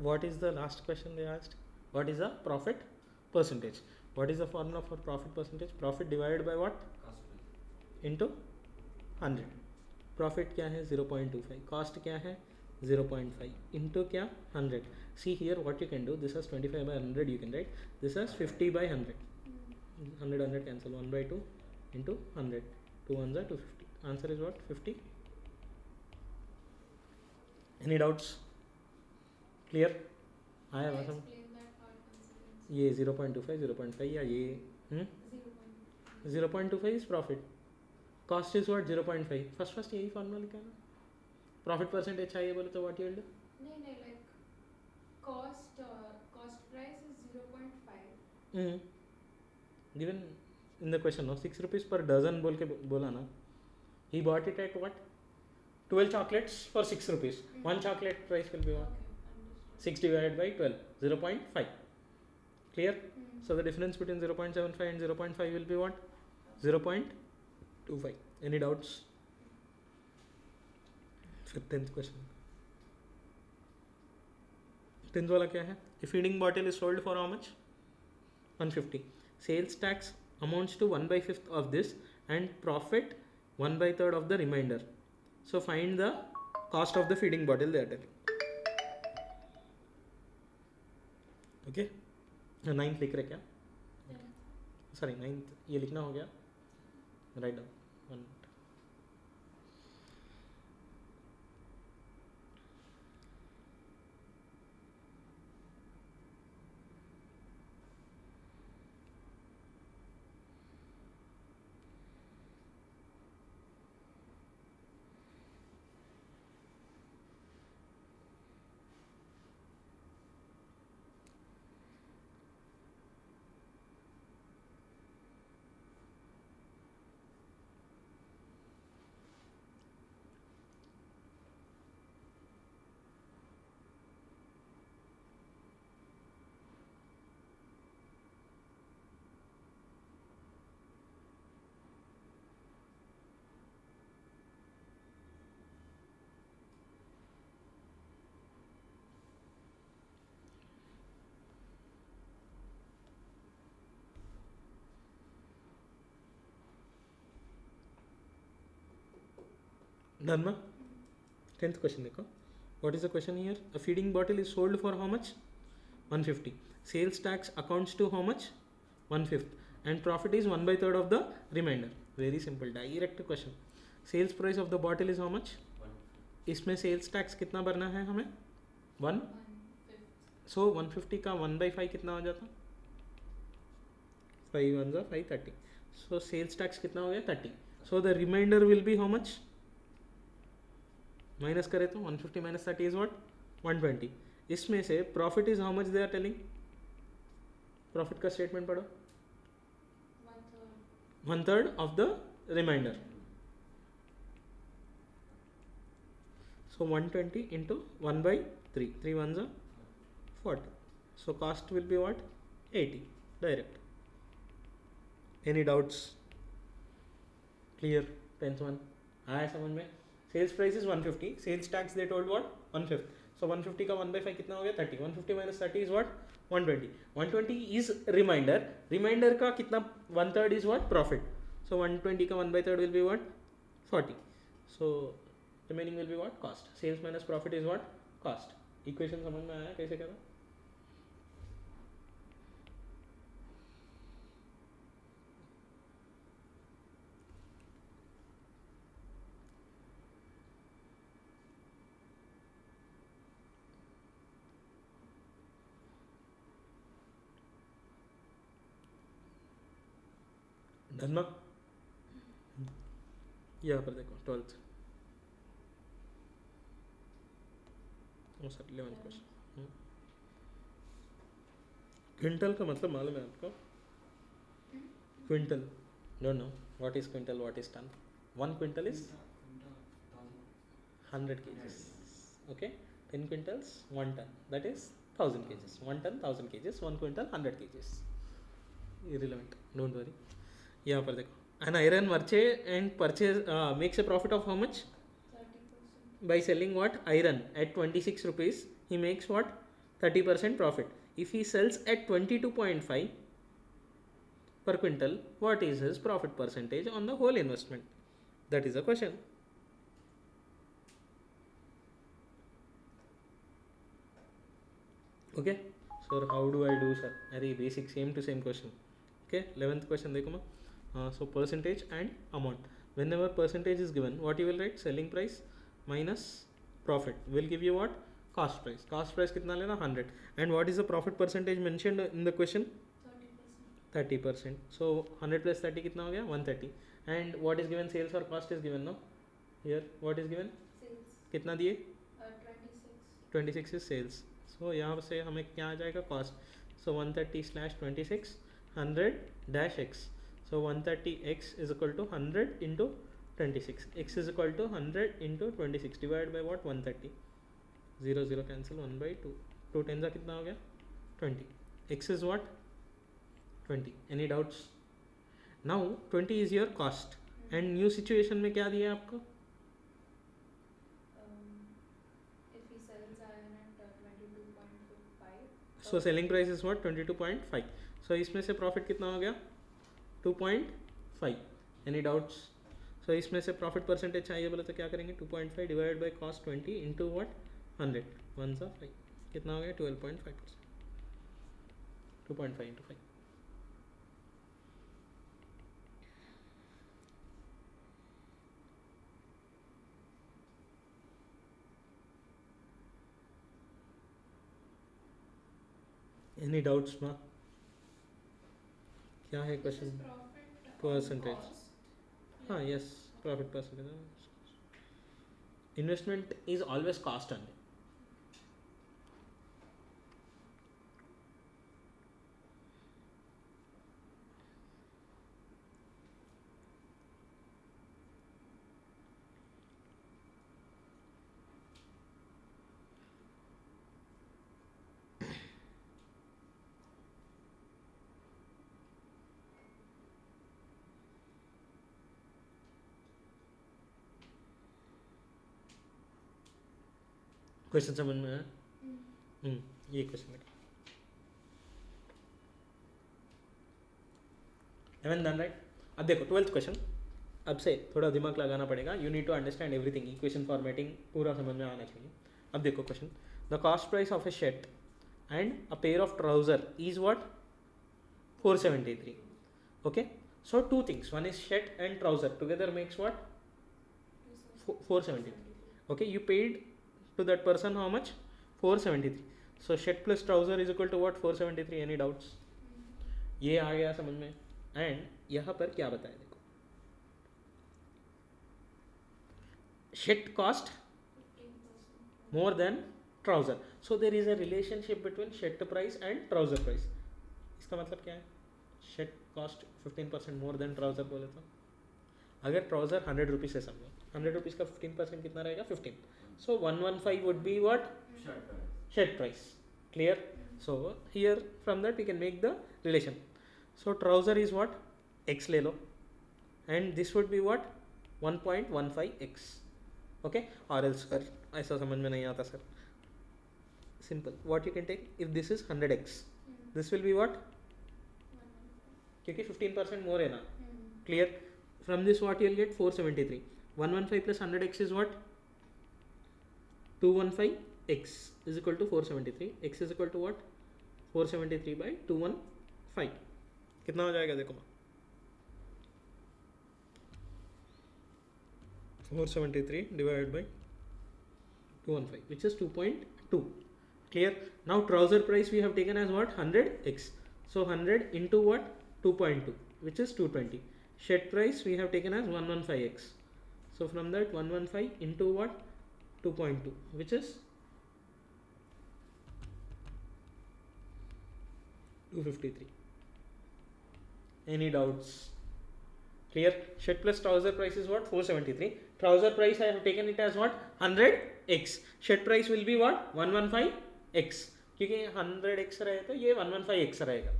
What is the last question they asked? What is the profit percentage? What is the formula for profit percentage? Profit divided by what? Into 100. Profit क्या है? 0.25. Cost क्या है? 0.5 into क्या? 100. See here what you can do. This is 25 by 100 you can write. This is 50 by 100. 100 cancel. 1 by 2 into 100. 2 ones are 250. Answer is what? 50. Any doubts? Clear? I have some. ये 0.25, 0.5 या ये 0.25 is profit. Cost is what? 0.5. First यही formula लिखा profit percentage चाहिए बोले तो what you will do? नहीं like cost price is 0.5. Given in the question, no, 6 rupees per dozen बोल के बोला ना. He bought it at what? 12 chocolates for 6 rupees. One chocolate price will be what? 6 divided by 12, 0.5. Clear? So the difference between 0.75 and 0.5 will be what? 0.25. Any doubts? 10th question. 10th वाला क्या है? A feeding bottle is sold for how much? 150. Sales tax amounts to 1/5 of this and profit 1/3 of the remainder. So find the cost of the feeding bottle they are telling. Okay, 9th लिख रहे क्या? Sorry 9th ये लिखना हो गया, write down 1. Done na? 10th question देखो. What is the question here? A feeding bottle is sold for how much? 150. Sales tax accounts to how much? 1/5. And profit is 1/3 of the remainder. Very simple, direct question. Sales price of the bottle is how much? 1. इसमें sales tax कितना भरना है हमें? 1. 1/5. So 150 का 1/5 कितना हो जाता? 5 1 5 30. So sales tax कितना हो गया? 30. So the remainder will be how much? Minus करें तो 150 minus 30 is what? 120. इसमें से profit is how much they are telling? Profit का स्टेटमेंट पढ़ो. 1/3. 1/3 of the reminder. So 120 into 1/3. 3 1s are 40. So cost will be what? 80. Direct. Any doubts? Clear? 10th one. आया समझ में? Sales price is 150. Sales tax they told what? 1/5. So 150 का 1/5 कितना हो गया? 30. 150 minus 30 is what? 120. 120 is reminder. Reminder का कितना? 1/3 is what? Profit. सो 120 का 1/3 will be what? 40. So remaining will be what? Cost. Sales minus profit is what? Cost. Equation समझ में आया कैसे करा? डन ना? यहाँ पर देखो 12th. Sir 11th question. Quintal का मतलब मालूम है आपको? Quintal. Don't know what is quintal, what is ton? 1 quintal is 100 kgs. Okay, 10 quintals 1 ton, that is 1000 kgs. 1 ton 1000 kgs. 1 quintal 100 kgs. Irrelevant, don't worry. यहाँ पर देखो. An iron merchant and purchase makes a profit of how much? 30%. By selling what? Iron at 26 rupees, he makes what? 30% profit. If he sells at 22.5 per quintal, what is his profit percentage on the whole investment? That is the question. Okay, sir, how do I do, sir? Very basic, same to same question. Okay, 11th question देखो मैं. So percentage and amount. Whenever percentage is given, what you will write? Selling price minus profit will give you what? Cost price. Cost price कितना लेना? 100. And what is the profit percentage mentioned in the question? 30%. 30%. So 100 plus 30 कितना हो गया? 130. And what is given? Sales or cost is given, no? Here what is given? Sales. कितना दिए? 26. 26 is sales. So यहाँ से हमें क्या आ जाएगा? Cost. So 130 slash 26 100 dash x. So 130x is equal to 100 into 26. X is equal to 100 into 26 divided by what? 130. 0 0 cancel. 1/2. 2 10s का कितना हो गया? 20. X is what? 20. Any doubts? Now 20 is your cost. And new situation में क्या दिया है आपको? If he sells iron at 22.5. So selling price is what? 22.5. So इसमें से profit कितना हो गया? 2.5. Any doubts? सो इसमें से प्रॉफिट परसेंटेज चाहिए बोले तो क्या करेंगे 2.5 divided by cost 20 into what 100 one सा 5 कितना हो गया 12.5%. 2.5 इंटू 5. एनी डाउट्स ना? क्या है क्वेश्चन? परसेंटेज. हाँ yes profit percentage. Investment is always cost only. Question समझ में आया? ये क्वेश्चन है. Even done right. अब देखो 12th क्वेश्चन. अब से थोड़ा दिमाग लगाना पड़ेगा. You need to understand everything. Equation formatting पूरा समझ में आना चाहिए. अब देखो question. The cost price of a shirt and a pair of trouser is what 473. Okay so two things. One is shirt and trouser together makes what 473. Okay you paid to that person how much 473. so shirt plus trouser is equal to what 473. any doubts? ये आ गया समझ में. And यहाँ पर क्या बताया देखो. shirt cost more than trouser. so there is a relationship between shirt price and trouser price. इसका मतलब क्या है? shirt cost 15% more than trouser बोले तो अगर ट्राउजर 100 रुपीज़ से समझो 100 रुपीज़ का 15% कितना रहेगा 15. So 115 would be what shirt price. Clear. So here from that we can make the relation. So trouser is what x ले लो and this would be what 1.15x. Okay और else sir ऐसा समझ में नहीं आता सर. Simple. What you can take if this is 100x this will be what क्योंकि 15% मोर है ना. Clear. From this what you will get 473. 115 plus 100x is what 215x is equal to 473. x is equal to what 473 by 215. कितना हो जाएगा देखो 473 divided by 215 which is 2.2. Clear. Now trouser price we have taken as what 100x. So 100 into what 2.2 which is 220. shirt price we have taken as 115x. so from that 115 into what 2.2 which is 253. any doubts? Clear. shirt plus trouser price is what 473. trouser price I have taken it as what 100x. shirt price will be what 115x क्योंकि 100x रहे तो ये 115x रहेगा.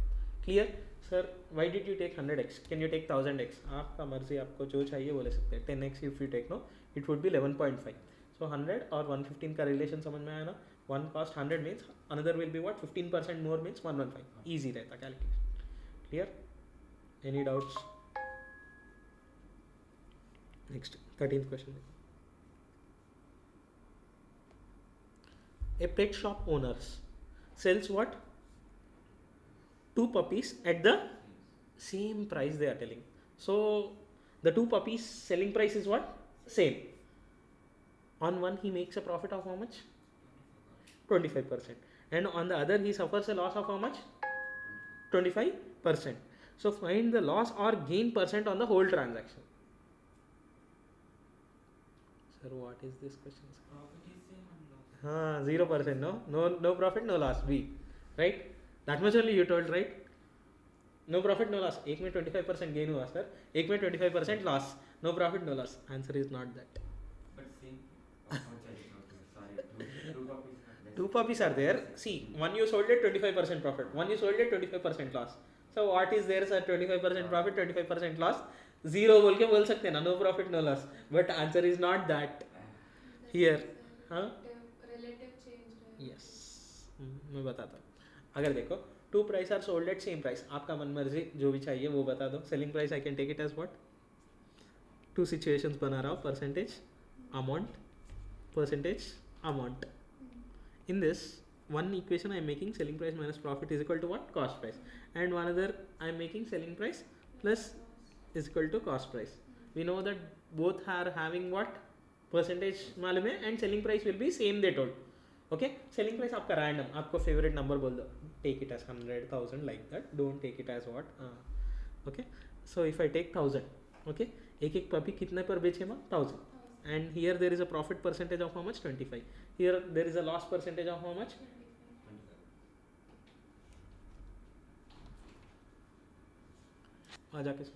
Clear. Sir why did you take 100x? Can you take 1000x? आपका मर्जी. आपको जो चाहिए बोले सकते हैं. 10x if you take no it would be 11.5. So 100 और 115 का रिलेशन समझ में आया ना. One cost 100 means another will be what 15% more means 115. Easy रहता calculation. Clear. Any doubts? Next 13th question. A pet shop owners sells what 2 puppies at the same price they are telling. So the 2 puppies selling price is what same. On one he makes a profit of how much 25% and on the other he suffers a loss of how much 25%. so find the loss or gain percent on the whole transaction. Sir what is this question? Profit is same and loss. हाँ 0%. no profit no loss. B right. That much only you told right. No profit no loss. एक में 25% gain हुआ sir. एक में 25% loss. No profit no loss. Answer is not that. But same. Sorry. Two copies. Two puppies are there. See, one you sold at 25% profit. One you sold at 25% loss. So what is there sir? 25% profit, 25% loss. Zero बोल के बोल सकते हैं ना. No profit no loss. But answer is not that. Here. हाँ. Relative change. Yes. मैं बताता हूँ. अगर देखो 2 price are sold at same price. आपका मन मर्जी जो भी चाहिए वो बता दो. Selling price I can take it as what two situations बना रहा हूँ, percentage amount, percentage amount. In this one equation I am making selling price minus profit is equal to what? Cost price. And one other I am making selling price plus is equal to cost price. We know that both are having what? Percentage मालूम है, and selling price will be same they told. Okay, selling price आपका random, आपको favorite number बोल दो, take it as 100,000 like that, don't take it as what. Okay, so if I take 1,000, okay, एक एक puppy कितने पर बेचेगा? 1,000. And here there is a profit percentage of how much? 25. Here there is a loss percentage of how much? 25. आ जाके सी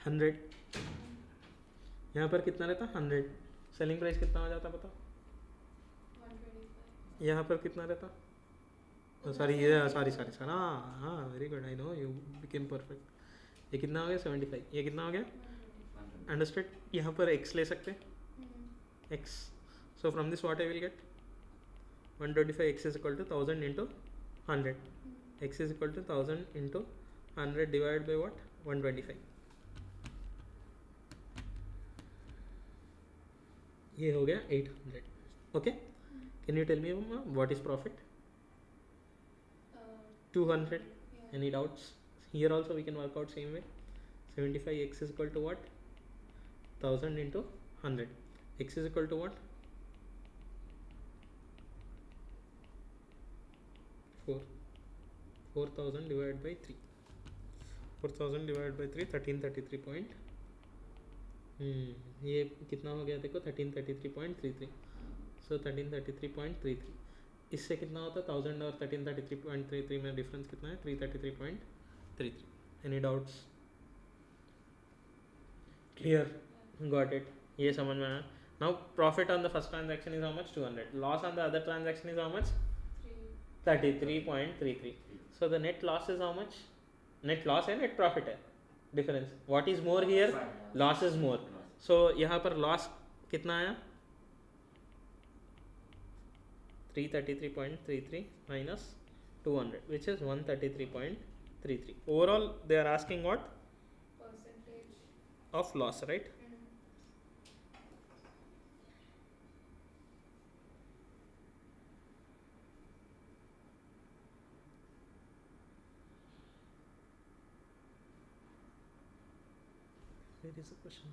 100, यहाँ पर कितना रहता? 100. सेलिंग प्राइस कितना हो जाता बताओ? 125. यहाँ पर कितना रहता? सॉरी सर, हाँ very good, I know you became perfect. ये कितना हो गया? 75. ये कितना हो गया? अंडरस्टूड. यहाँ पर x ले सकते हैं, x. So from this what I will get? 125 x is equal to 1000 into 100. x is equal to 1000 into 100 divide by what? 125. ये हो गया 800. Okay, can you tell me what is profit? 200. Any doubts? Here also we can work out same way. 75 x is equal to what? 1000 into 100. X is equal to what? 4000 divided by 3. 4000 divided by 3, 1333 point. ये कितना हो गया देखो? 1333.33. So 1333.33. इससे कितना होता है? 1000 और 1333.33 में डिफरेंस कितना है? 333.33. Any doubts? Clear, got it. ये समझ में आया. Now profit on the first transaction is how much? 200. Loss on the other transaction is how much? 33.33. So the net loss is how much? Net loss है, net profit है, difference. What is more here? Loss is more. So यहाँ पर loss कितना आया? 333.33 minus 200, which is 133.33. Overall they are asking what? Percentage of loss, right? Where is the question?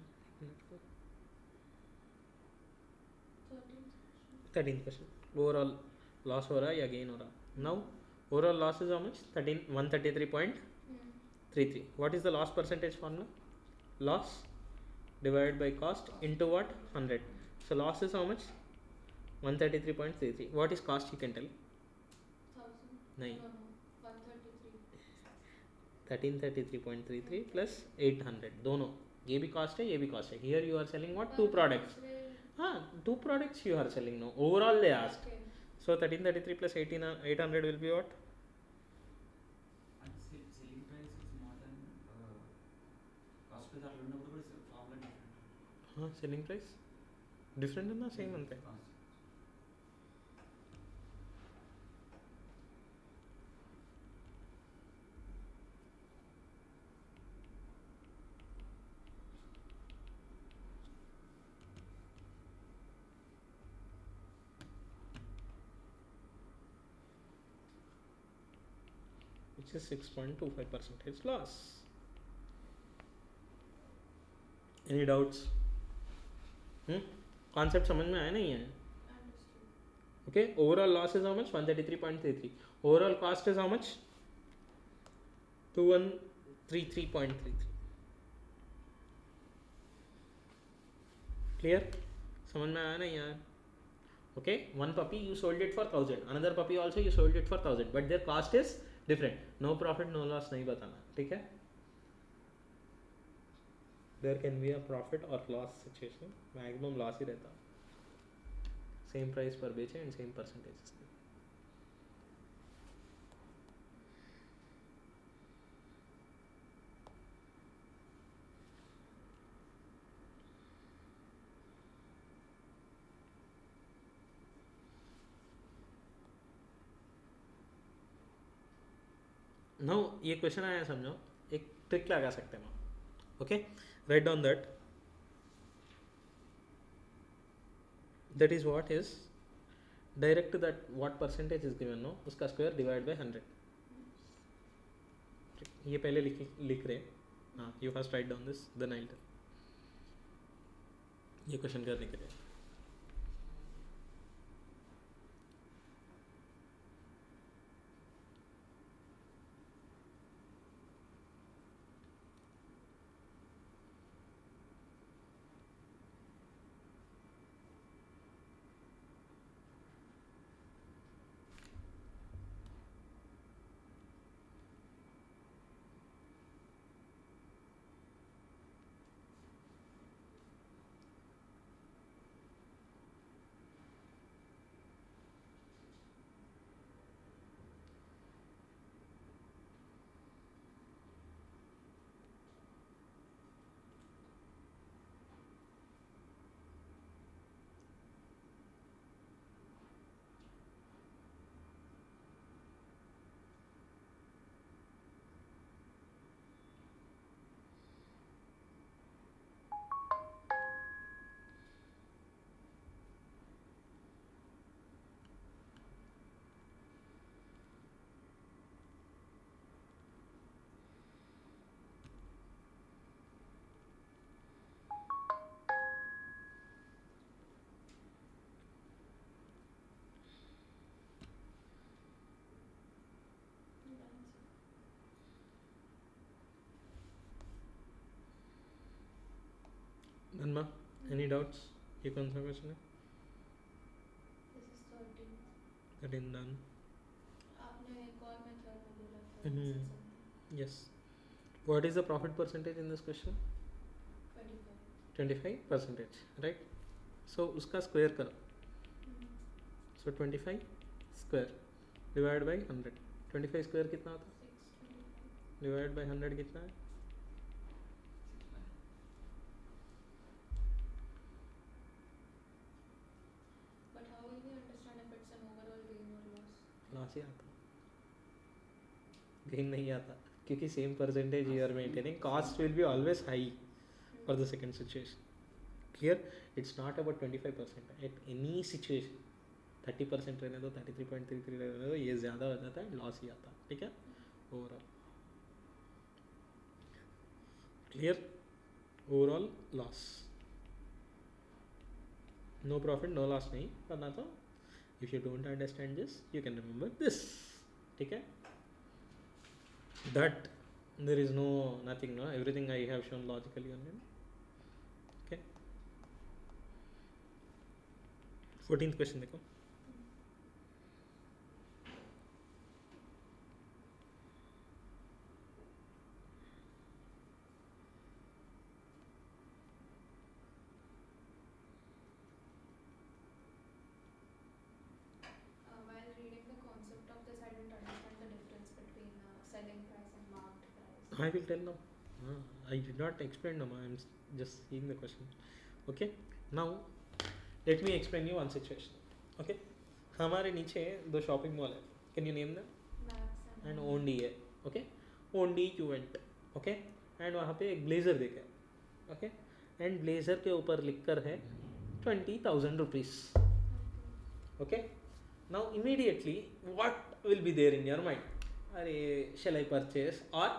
13%. Overall loss हो रहा है या गेन हो रहा? Now overall loss is how much? 133.33. What is the loss percentage formula? Loss divided by cost into what? 100. So loss is how much? 133.33. What is cost? You can tell. 1000. नहीं, No, 133. 1333.33 plus 800. दोनों, ये भी cost है, ये भी cost है. Here you are selling what? 2 products. हाँ, 2 products you are selling now. Overall they asked. Okay. So 1333 plus 800 will be what? And selling price is more than cost price are ఉన్నప్పుడు కూడా formula different. हाँ, selling price different है ना, same अंत है. Which is 6.25% loss. Any doubts? Concept समझ में आया नहीं है? Understood. Okay, overall loss is how much? 133.33. Overall cost is how much? 2133.33. Clear? समझ में आया नहीं यार? Okay, one puppy you sold it for 1000, another puppy also you sold it for 1000, but their cost is different. No profit no loss नहीं बताना, ठीक है? There can be a profit or loss situation. Maximum loss ही रहता. Same price पर बेचे and same percentage. Now ये question आया, समझो. एक ट्रिक लगा सकते हैं हम. Okay, write down that. That is what is direct to that what percentage is given, no, उसका square divide by 100. ये पहले लिख रहे हैं. हाँ, you first write down this, then I'll tell. ये क्वेश्चन करने के लिए. Done, ma? Any doubts? ये कौन सा क्वेश्चन है? This is 13. 13 done. आपने एक और मेथड में बोला था Mhm. something. Yes. What is the profit percentage in this question? 25. 25%, right? So उसका square करो. So 25 square divided by 100. 25 square कितना होता है? 625. Divided by 100 कितना है? 6 But how will we understand if it's an overall gain or loss? Loss ही आता, gain नहीं आता, क्योंकि same percentage you are maintaining. Cost will be always high for the second situation. Here it's not about 25%. At any situation 30% रहने दो, 33.33 रहने दो, ये ज़्यादा हो जाता है, लॉस ही आता है. ठीक है, overall clear. Overall loss, no profit no loss नहीं करना. तो if you don't understand this you can remember this. ठीक है, that there is no nothing, no, everything I have shown logically only. Okay, 14th question देखो. While reading the concept of this, I didn't understand the difference between selling price and marked price. I will tell now. I did not explain now. I am just seeing the question. Okay, now let me explain you one situation. Okay, हमारे नीचे दो shopping mall है. Can you name them? Max And ओनडी है. Okay, ओनडी you went. Okay, and वहाँ पे एक blazer देखा. Okay, and blazer के ऊपर लिख कर है 20,000 rupees. Okay, now immediately what will be there in your mind? Are shall I purchase or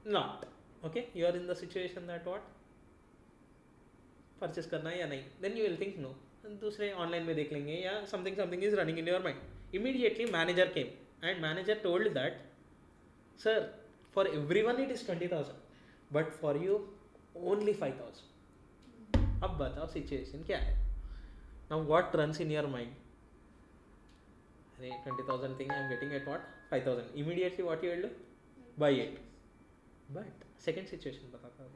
not? Okay, you are in the situation that what purchase करना है या नहीं. Then you will think no, दूसरे online में देख लेंगे, या something is running in your mind. Immediately manager came and manager told that sir, for everyone it is 20,000 but for you only 5,000. अब बताओ सिचुएशन क्या है. Now what runs in your mind? 20,000 thing I am getting at what 5,000. Immediately what you will do? Buy it. But second situation बताता हूँ,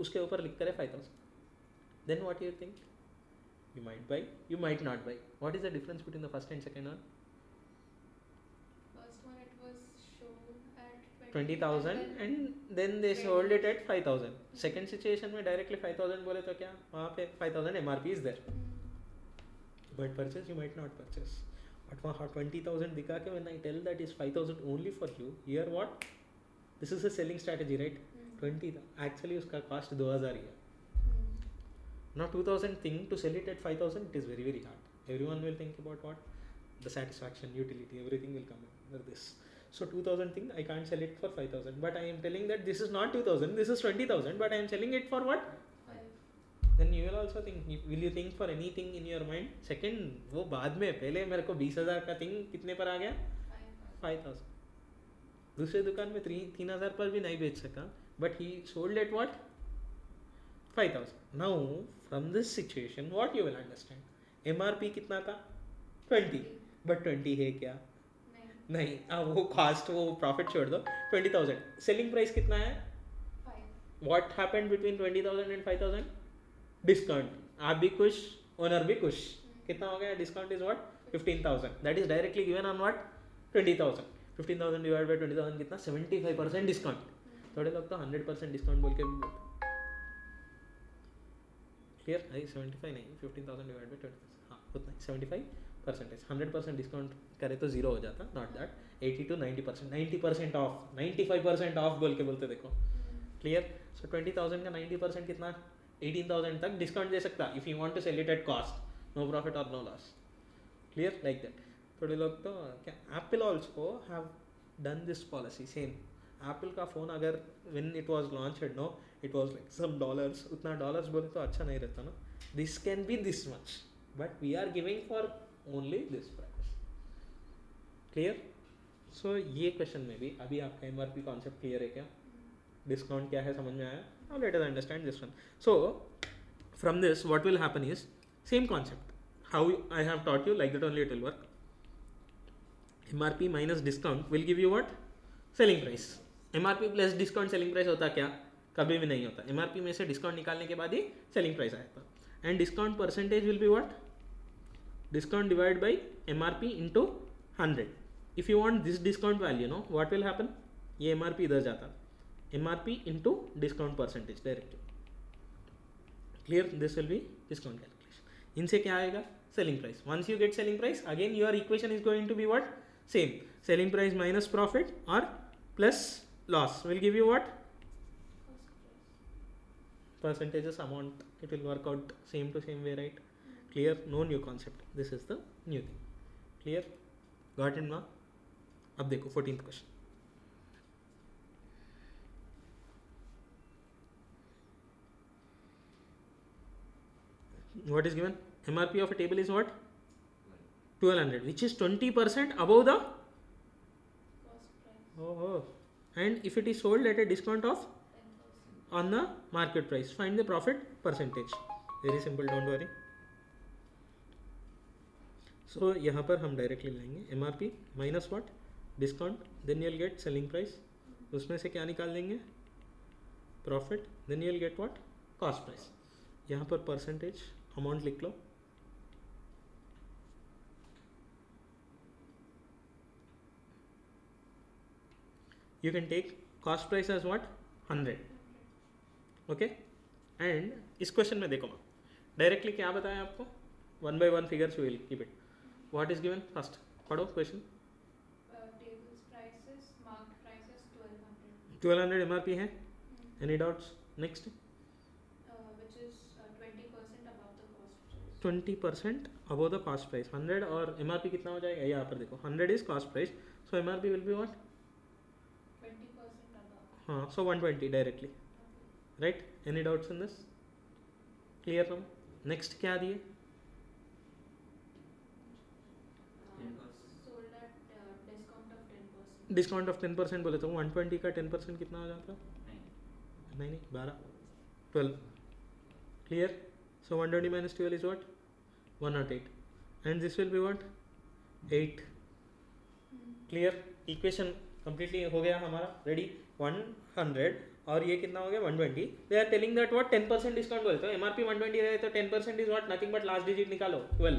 उसके ऊपर लिख कर है 5,000. Then what you think? You might buy, you might not buy. What is the difference between the first and second one? First one, it was shown at 20,000 and then they sold it at 5,000. Second situation में directly 5,000 बोले तो क्या वहाँ पे 5,000 MRP is there. You might purchase, you might not purchase. But वहाँ 20,000 दिखा के when I tell that is 5,000 only for you, here what? This is a selling strategy, right? 20 था, एक्चुअली उसका कॉस्ट 2000 ही है. Now 2000 thing to sell it at 5000, it is very very hard. Everyone will think about what? The satisfaction, utility, everything will come under this. So 2000 thing I can't sell it for 5000, but I am telling that this is not 2000, this is 20000, but I am selling it for what? 5. Then you will also think, will you think for anything in your mind? Second, वो बाद में, पहले मेरे को 20,000 का thing कितने पर आ गया? 5000. दूसरे दुकान में 3000 पर भी नहीं बेच सका, but he sold at what? 5000. Now from this situation what you will understand? MRP कितना था? 20. But 20 है क्या? नहीं. वो cost, वो profit छोड़ दो. 20,000. Selling price कितना है? 5. What happened between 20,000 and 5,000? Discount. आप भी खुश, owner भी खुश. कितना हो गया? Discount is what? 15,000. That is directly given on what? 20,000. 15,000 divided by 20,000 कितना? 75% discount. थोड़े लोग तो 100% discount बोल के भी बोलते. Clear? 75 नहीं, 15,000 divided by 20,000. हाँ, उतना 75%. 100% डिस्काउंट करे तो जीरो हो जाता. Not that. 80 to 90%. 90% of, 95% of बोल के बोलते देखो. क्लियर? सो 20,000 का 90% कितना? 18,000 तक डिस्काउंट दे सकता if you want to sell it at cost. No profit और no loss. Clear? Like that. थोड़े लोग तो क्या, Apple also have done this policy same. Apple का फ़ोन अगर when it was launched, no it was like some dollars. उतना dollars बोले तो अच्छा नहीं रहता ना. This can be this much, but we are giving for only this price. Clear? So ये क्वेश्चन में भी अभी आपका एमआरपी कॉन्सेप्ट क्लियर है क्या? डिस्काउंट क्या है समझ में आया? Now let us understand this one. So from this what will happen is same concept. How I have taught you, like that only it will work. MRP minus discount will give you what? Selling price. MRP plus discount selling price होता क्या? कभी भी नहीं होता. MRP में से discount निकालने के बाद ही सेलिंग प्राइस आया था. And discount percentage will be what? Discount divide by MRP into 100. If you want this discount value, no what will happen? ये एमआरपी इधर जाता. MRP into discount percentage directly. Clear? This will be discount calculation. इनसे क्या आएगा? Selling price. Once you get selling price, again your equation is going to be what? Same. Selling price minus profit और plus loss will give you what? Percentages amount. It will work out same to same way, right? Clear? No new concept. This is the new thing. Clear? Got it now? अब देखो 14th question. What is given? MRP of a table is what? 1200, which is 20% above the Cost price. oh. And if it is sold at a discount of 10,000. on the market price, find the profit percentage. Very simple, don't worry. So यहाँ पर हम directly लेंगे MRP minus what? Discount. Then you will get selling price. उसमें से क्या निकाल देंगे? Profit. Then you will get what? Cost price. यहाँ पर परसेंटेज अमाउंट लिख लो. You can take cost price as what? 100. Okay? And इस क्वेश्चन में देखो डायरेक्टली क्या बताया आपको? 1 by 1 figures will keep it. What is given? First पढ़ो question. Tables prices, marked prices 1200. 1200 MRP है. Any doubts? Next. Which is 20% above the cost price. 20% above the cost price. 100 और MRP कितना हो जाएगा? यहाँ पर देखो 100 is cost price, so MRP will be what? 20% above. हाँ, सो 120 directly. Right? Any doubts in this? Clear ना? नेक्स्ट क्या दिए? Sold at discount of 10%. Discount of 10% बोले तो 120 का 10% कितना हो जाता? नहीं 12, 12. Clear? So 120 minus 12 is what? 108. And this will be what? 8. Clear? Equation completely हो गया हमारा. रेडी? 100 और ये कितना हो गया? 120. They are telling that what? 10% discount बोलते हो. एमआरपी 120 रहे तो 10% is what? Nothing but last digit निकालो, 12.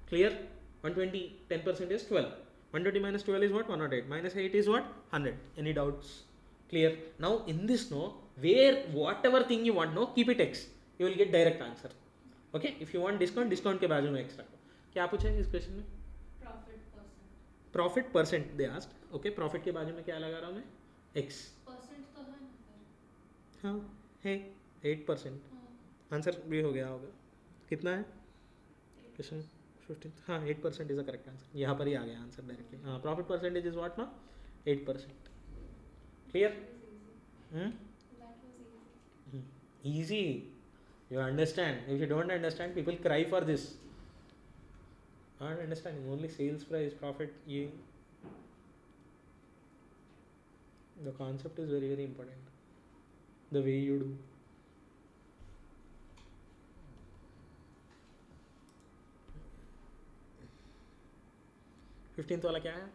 Clear? 120 10% is 12. 120 minus 12 is what? 108. Minus 8 is what? 100. Any doubts? Clear? Now in this, no, where whatever thing you want, no, keep it x. You will get direct answer. Okay? If you want discount, discount के बाजू में x रखो. क्या पूछा है इस question में? Profit percent. Profit percent they asked. Okay? Profit के बाजू में क्या लगा रहा हूँ मैं? x. Percent तो है ना फिर. हाँ है 8%. हाँ आंसर भी हो गया होगा. कितना है 8%. क्वेश्चन 15? हाँ 8% इज द करेक्ट आंसर. यहाँ पर ही आ गया आंसर डायरेक्टली. हाँ प्रॉफिट परसेंटेज इज व्हाट ना 8%. Clear? That was easy. Easy. You understand. If you don't understand, people cry for this. Not understanding. Only sales price, profit. The concept is very, very important. The way you do. 15th वाला क्या है?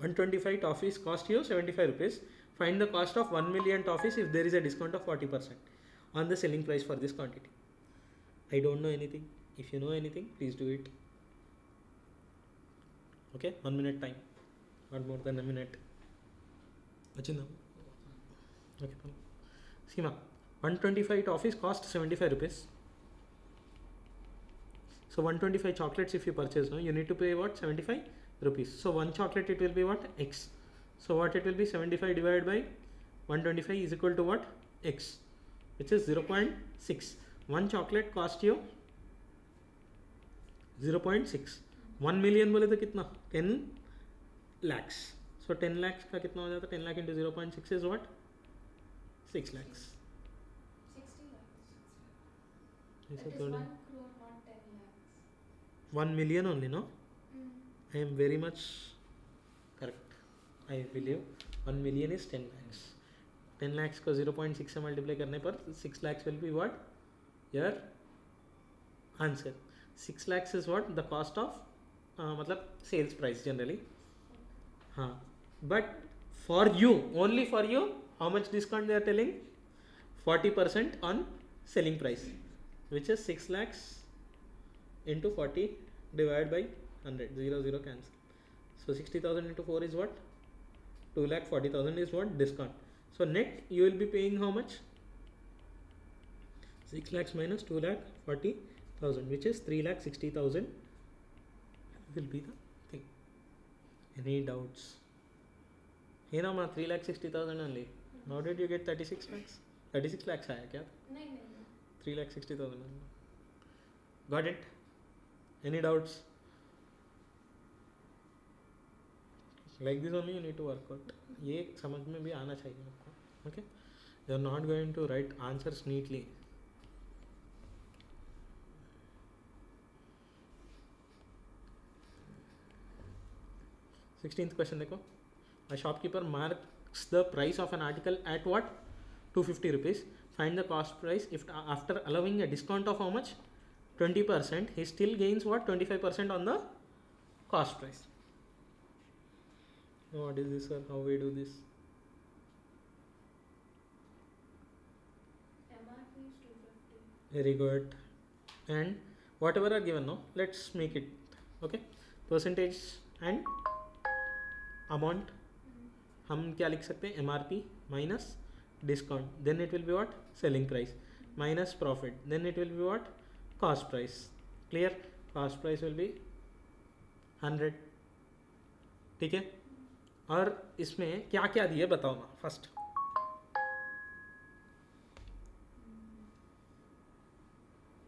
$125 toffees cost you 75 rupees. Find the cost of 1 million toffees if there is a discount of 40% on the selling price for this quantity. I don't know anything. If you know anything, please do it. Okay, 1 minute time. Not more than a minute. Achinda. Okay, Seema. 125 toffees cost 75 rupees. So 125 chocolates if you purchase, no, you need to pay what? 75 rupees. So one chocolate it will be what? X. So what it will be? 75 divided by 125 is equal to what? X, which is 0.6. One chocolate cost you 0.6. 1 million बोले तो कितना? 10 lakhs. So 10 lakhs का कितना हो जाता? 10 lakh into 0.6 is what? 6 lakhs. 60 lakhs. It It is 1 crore, not 10 lakhs. 1 million only, no? Mm. I am very much correct. I believe 1 million is 10 lakhs. 10 lakhs को 0.6 से multiply करने पर 6 lakhs will be what? Your answer. 6 lakhs is what? The cost of मतलब sales price generally. हाँ. But for you, only for you, how much discount they are telling? 40% on selling price, which is 6 lakhs into 40 divided by 100. 0 cancel. So 60,000 into 4 is what? 2,40,000 is what? Discount. So net you will be paying how much? 6 lakhs minus 2,40,000, which is 3,60,000 will be the thing. Any doubts? Here now 3,60,000 only. How did you get 36 lakhs? 36 lakhs आया क्या? नहीं 3,60,000. Got it? Any doubts? Like this only you need to work out. ये समझ में भी आना चाहिए आपको. Okay? You are not going to write answers neatly. Sixteenth question देखो. A shopkeeper marks the price of an article at what? 250 rupees. Find the cost price if after allowing a discount of how much? 20%. He still gains what? 25% on the cost price. What is this, sir? How we do this? MRP is 250. Very good. And whatever are given now, let's make it. Okay. Percentage and amount. हम क्या लिख सकते हैं? MRP minus discount. Then it will be what? Selling price. Minus profit. Then it will be what? Cost price. Clear? Cost price will be 100. ठीक है. और इसमें क्या क्या दिए बताओ ना फर्स्ट.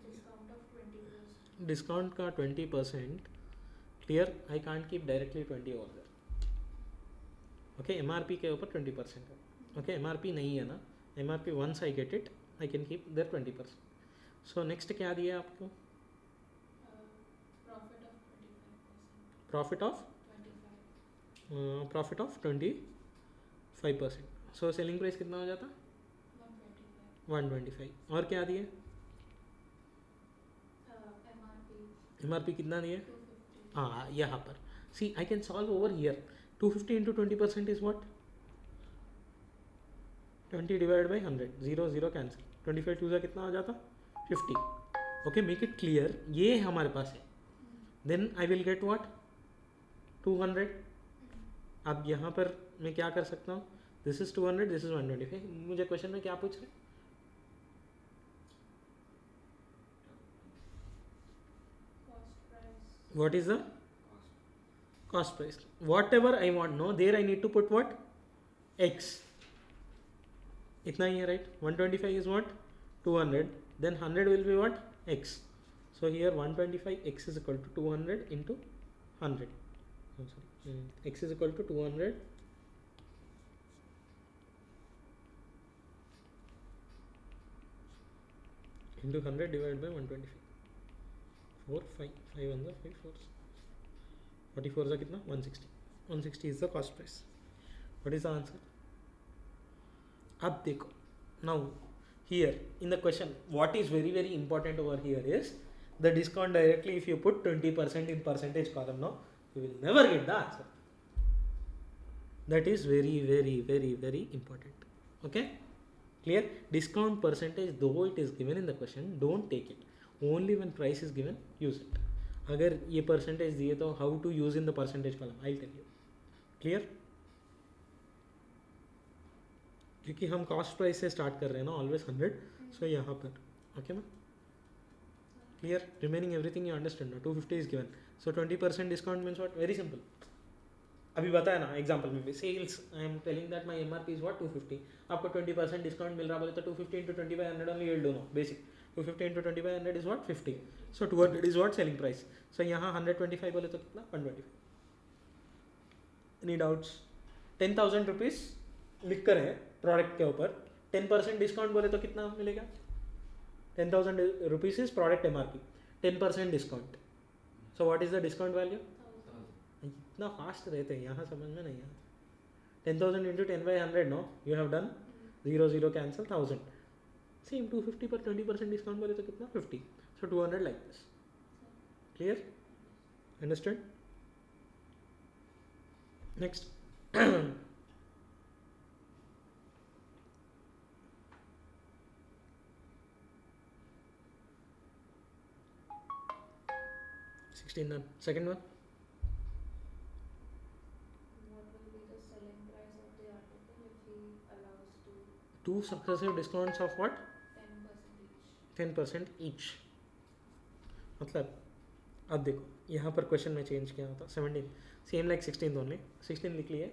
Discount of 20%. डिस्काउंट का 20%. Clear? I can't keep directly 20 over there. Okay. MRP के ऊपर 20% है. ओके. एमआरपी नहीं है ना. MRP once I get it I can keep there 20%. So next क्या दिया आपको? Profit of 25%. Profit of 25%. So selling price कितना हो जाता? 125. 125. और क्या दिए? MRP एमआरपी कितना दिए? 250. हाँ यहाँ पर. See I can solve over here. 250 into 20% is what? 20 divided by 100. 0 cancel. 25 2 कितना हो जाता? 50. ओके. Make it clear. ये हमारे पास है. Then I will get what? 200. अब यहाँ पर मैं क्या कर सकता हूँ? This is 200, this is 125. मुझे क्वेश्चन में क्या पूछ रहे? Cost price. What is the Cost. cost price? Whatever I want, no, there I need to put what? X. इतना ही है, right? 125 is what? 200. Then 100 will be what? X. So here 125 x is equal to 200 into 100. Oh, sorry. X is equal to 200 into 100 divided by 125. 4, 5, 5 on the 5 4s. 44 is कितना? 160. 160 is the cost price. What is the answer? अब देखो, now here in the question, what is very very important over here is the discount directly. If you put 20% in percentage column, no, you will never get the answer. That is very very very very important. Okay, clear? Discount percentage, though it is given in the question, don't take it. Only when price is given, use it. अगर ये percentage दिए तो how to use in the percentage column, I'll tell you. Clear? क्योंकि हम cost price से start कर रहे हैं ना, ऑलवेज 100. सो यहाँ पर ओके ना, clear? Remaining everything you understand ना. 250 is given, so 20% discount means what? Very simple. अभी बताया ना एग्जांपल में भी, sales I am telling that my MRP is what? 250. आपको 20% डिस्काउंट मिल रहा बोले तो 250 into 20 by 100 only, you will do no basic. 250 into 20 by 100 is what? 50. So 200 is what? Selling price. So यहाँ 125 बोले तो कितना? 125. Any doubts? 10,000 रुपीज लिख कर है प्रोडक्ट के ऊपर, 10% डिस्काउंट बोले तो कितना मिलेगा? 10,000 rupees is product MRP, 10% discount. So what is the discount value? 1000. इतना फास्ट रहते हैं, यहाँ समझ में नहीं आया. 10,000 into 10 by 100, no, you have done 0 0 cancel 1000. Same 250 पर 20% डिस्काउंट बोले तो कितना? 50. So 200 like this. Clear? Understand? Next. Done. Second one. What will be the selling price of the article if he allows to 2 successive discounts of what? 10% each? 10% each. मतलब अब देखो यहाँ पर question में चेंज किया होता. 17 सेम लाइक 16 ओनली. 16 लिख लिए.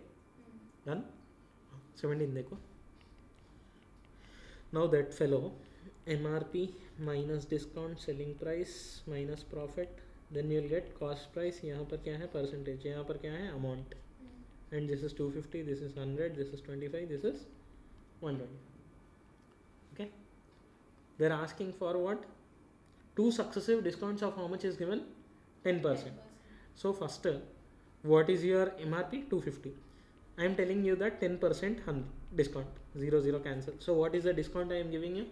डन. 17 देखो. Now that fellow MRP minus discount selling price minus profit, then you will get cost price. यहाँ पर क्या है? percentage. यहाँ पर क्या है? amount. And this is 250, this is 100, this is 25, this is 120. Okay, they are asking for what? 2 successive discounts of how much is given? 10%. So first, what is your MRP? 250. I am telling you that 10% discount, 0 0 cancel. So what is the discount I am giving you?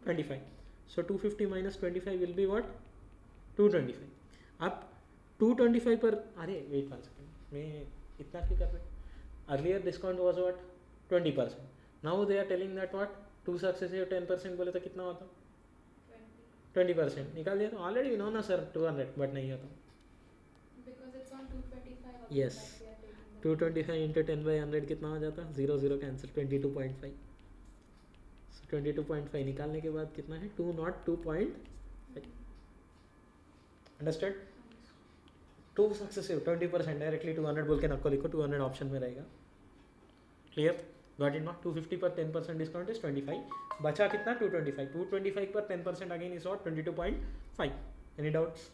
25. So 250 minus 25 will be what? 225. अब 225 पर, अरे wait 1 second, मैं इतना क्यों कर रहे? Earlier discount was what? 20%. Now they are telling that what? 2 successive 10% बोले तो कितना होता? 20%. निकाल दिया. तो ऑलरेडी नो ना सर 200, बट नहीं होता. Because it's on 225. Yes. 225 into 10 by 100 कितना हो जाता? 0 0 कैंसिल, 22.5. 22.5 निकालने के बाद कितना है? 202.5. अंडरस्टैंड? 2 सक्सेसिव 20% डायरेक्टली 200 बोल के नको लिखो, 200 ऑप्शन में रहेगा. क्लियर? Got it? नॉट 250 पर 10% डिस्काउंट इज 25. बचा कितना? 225. 225 पर 10% again is what? 22.5. Any doubts?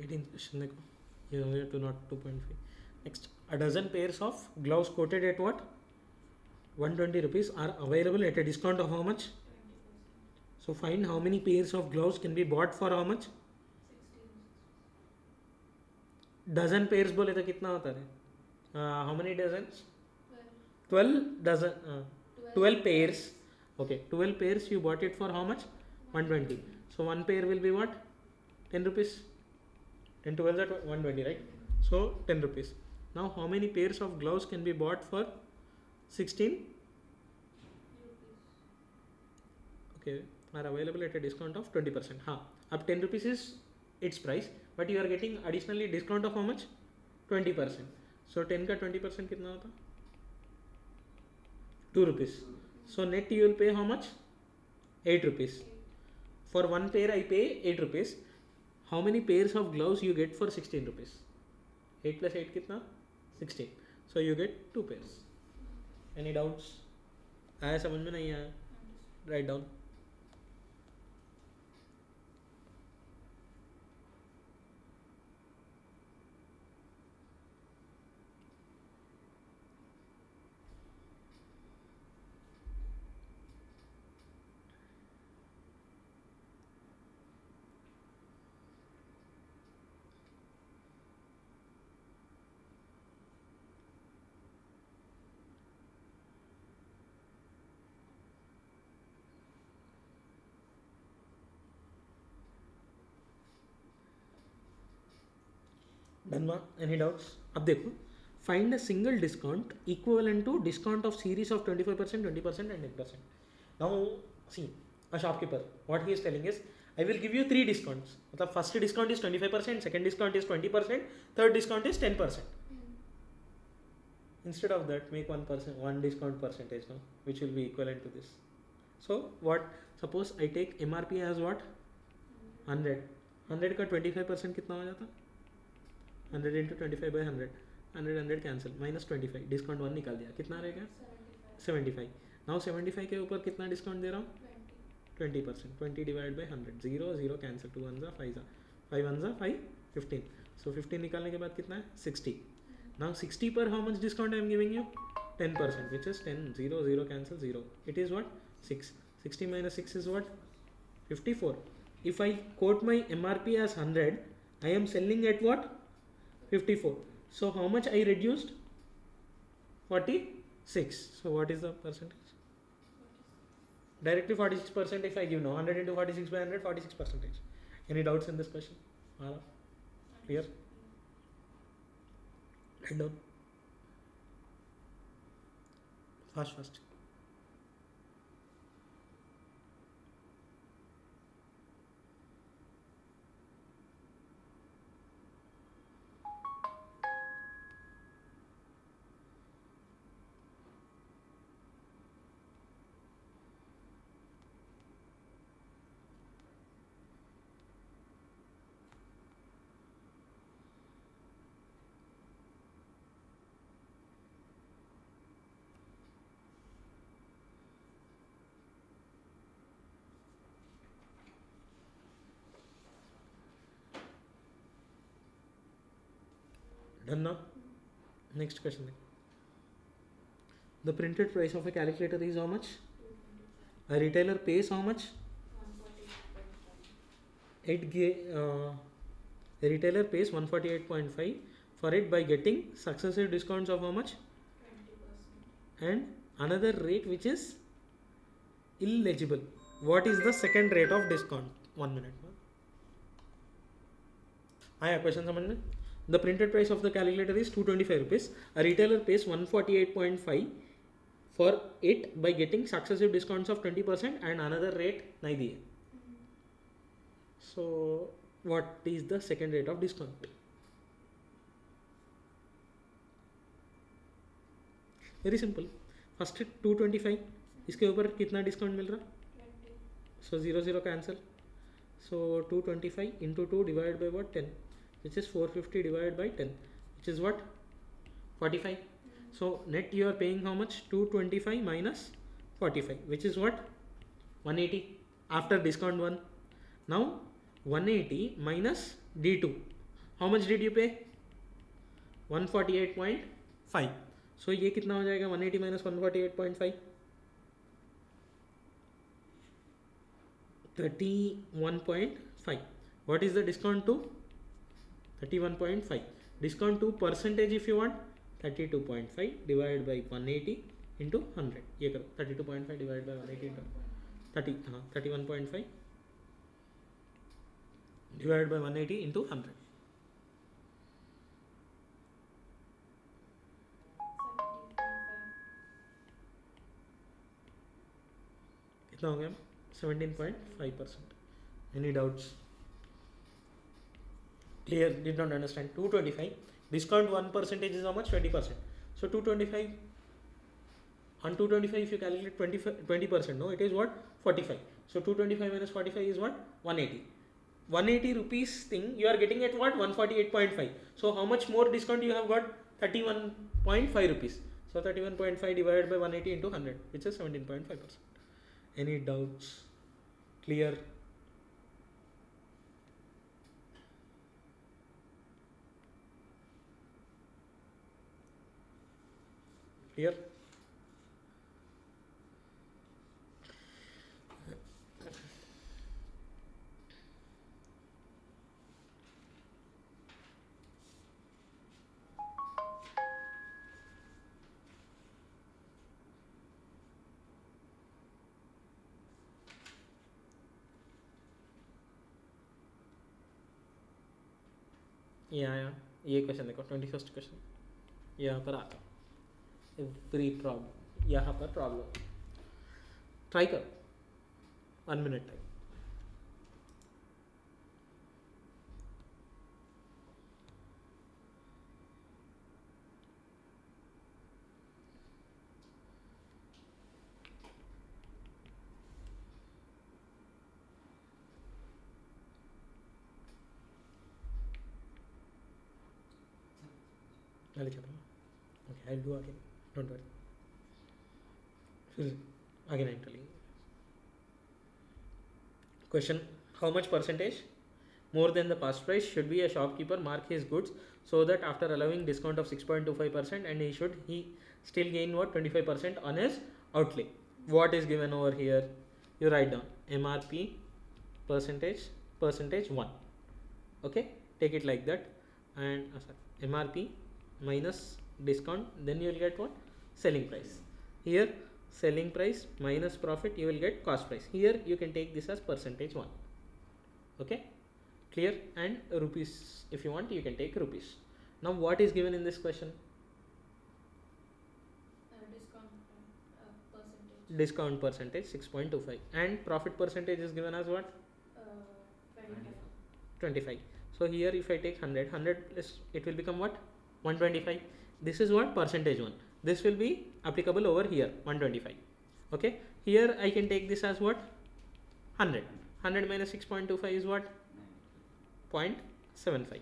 Question देखो, ये हो गया 202.5. Next, a dozen pairs of gloves quoted at what? 120 rupees are available at a discount of how much? 20%. So find how many pairs of gloves can be bought for how much? 16. Dozen pairs बोले तो कितना होता है? How many dozens? 12. 12 dozen, 12 pairs. Okay, 12 pairs you bought it for how much? 120. So one pair will be what? 10 rupees. 10 12 are 120, right? So 10 rupees. Now how many pairs of gloves can be bought for 16? Okay, are available at a discount of 20%. हाँ, अब 10 rupees is its price, but you are getting additionally discount of how much? 20%. So 10 का 20% कितना होता? 2 rupees. So net you will pay how much? 8 rupees. For one pair I pay 8 rupees. How many pairs of gloves you get for 16 rupees? 8 plus 8 कितना? 16. So you get 2 pairs. Any doubts? आया समझ में? नहीं आया? Write down. Done? Any doubts? अब देखो, find a single discount equivalent to discount of series of 25%, 20% and 10%. Now see, a shopkeeper, what he is telling is, I will give you 3 discounts. मतलब first discount is 25%, second discount is 20%, third discount is 10%. Instead of that, make 1%, one discount percentage, no, which will be equivalent to this. So what? Suppose I take MRP as what? 100. 100 का 25% कितना हो जाता? 100 into 25 by 100. 100 cancel. Minus 25. Discount 1 निकाल दिया. कितना रहेगा? 75. Now 75 के ऊपर कितना डिस्काउंट दे रहा हूँ? 20%. 20 डिवाइड बाई 100. 0 0 कैंसिल. 2 1 5 5 1 5 15. So 15 निकालने के बाद कितना है? 60. Now 60 पर how much discount I am giving you? 10%, which is 10. 0 0 cancel 0. It is what? 6. 60 minus 6 is what? 54. If I quote my MRP as 100, I am selling at what? 54. So how much I reduced? 46. So what is the percentage? Directly 46% if I give now. 100 into 46 by 100, 46%. Any doubts in this question? Clear? Write down. Fast. Done now? Next question. The printed price of a calculator is how much? A retailer pays how much? 148.5. A retailer pays 148.5 for it by getting successive discounts of how much? 20%. And another rate which is illegible. What is the second rate of discount? 1 minute. आया question समझ में? The printed price of the calculator is 225 rupees. A retailer pays 148.5 for it by getting successive discounts of 20% and another rate नहीं दिए. So what is the second rate of discount? Very simple. First 225. इसके ऊपर कितना discount मिल रहा? 20. So 0 0 cancel. So 225 into 2 divided by what? 10. Which is 450 divided by 10, which is what? 45. So net you are paying how much? 225 minus 45, which is what? 180 after discount 1. Now 180 minus D2. How much did you pay? 148.5. So ये कितना हो जाएगा? 180 minus 148.5. 31.5. What is the discount to? 31.5. Discount to percentage if you want, 32.5 divided by 180 into 100. ये करो 32.5 divided by 180 into 31.5 divided by 180 into 100. 17.5. कितना हो गया? 17.5%. Any doubts? Clear? Did not understand. 225. Discount 1% is how much? 20%. So 225 on 225 if you calculate 20%, no, it is what? 45. So 225 minus 45 is what? 180. 180 rupees thing you are getting at what? 148.5. So how much more discount you have got? 31.5 rupees. So 31.5 divided by 180 into 100, which is 17.5%. Any doubts? Clear? Clear? Yeah. ये question देखो 21st question यहाँ पर आता every problem यहाँ पर problem try करो 1 minute time I'll okay, I'll do again, don't worry. Again I'm telling you. Question, how much percentage more than the cost price should be a shopkeeper mark his goods so that after allowing discount of 6.25% and he still gain what? 25% on his outlay. What is given over here? You write down MRP percentage 1. Okay, take it like that, and MRP minus discount, then you will get what? Selling price. Here selling price minus profit, you will get cost price. Here you can take this as percentage 1. Okay, clear? And rupees, if you want you can take rupees. Now what is given in this question? Discount percentage 6.25 and profit percentage is given as what? 25. So here if I take 100 plus, it will become what? 125. This is what? Percentage 1. This will be applicable over here, 125. Okay, here I can take this as what? 100 minus 6.25 is what? 0.75.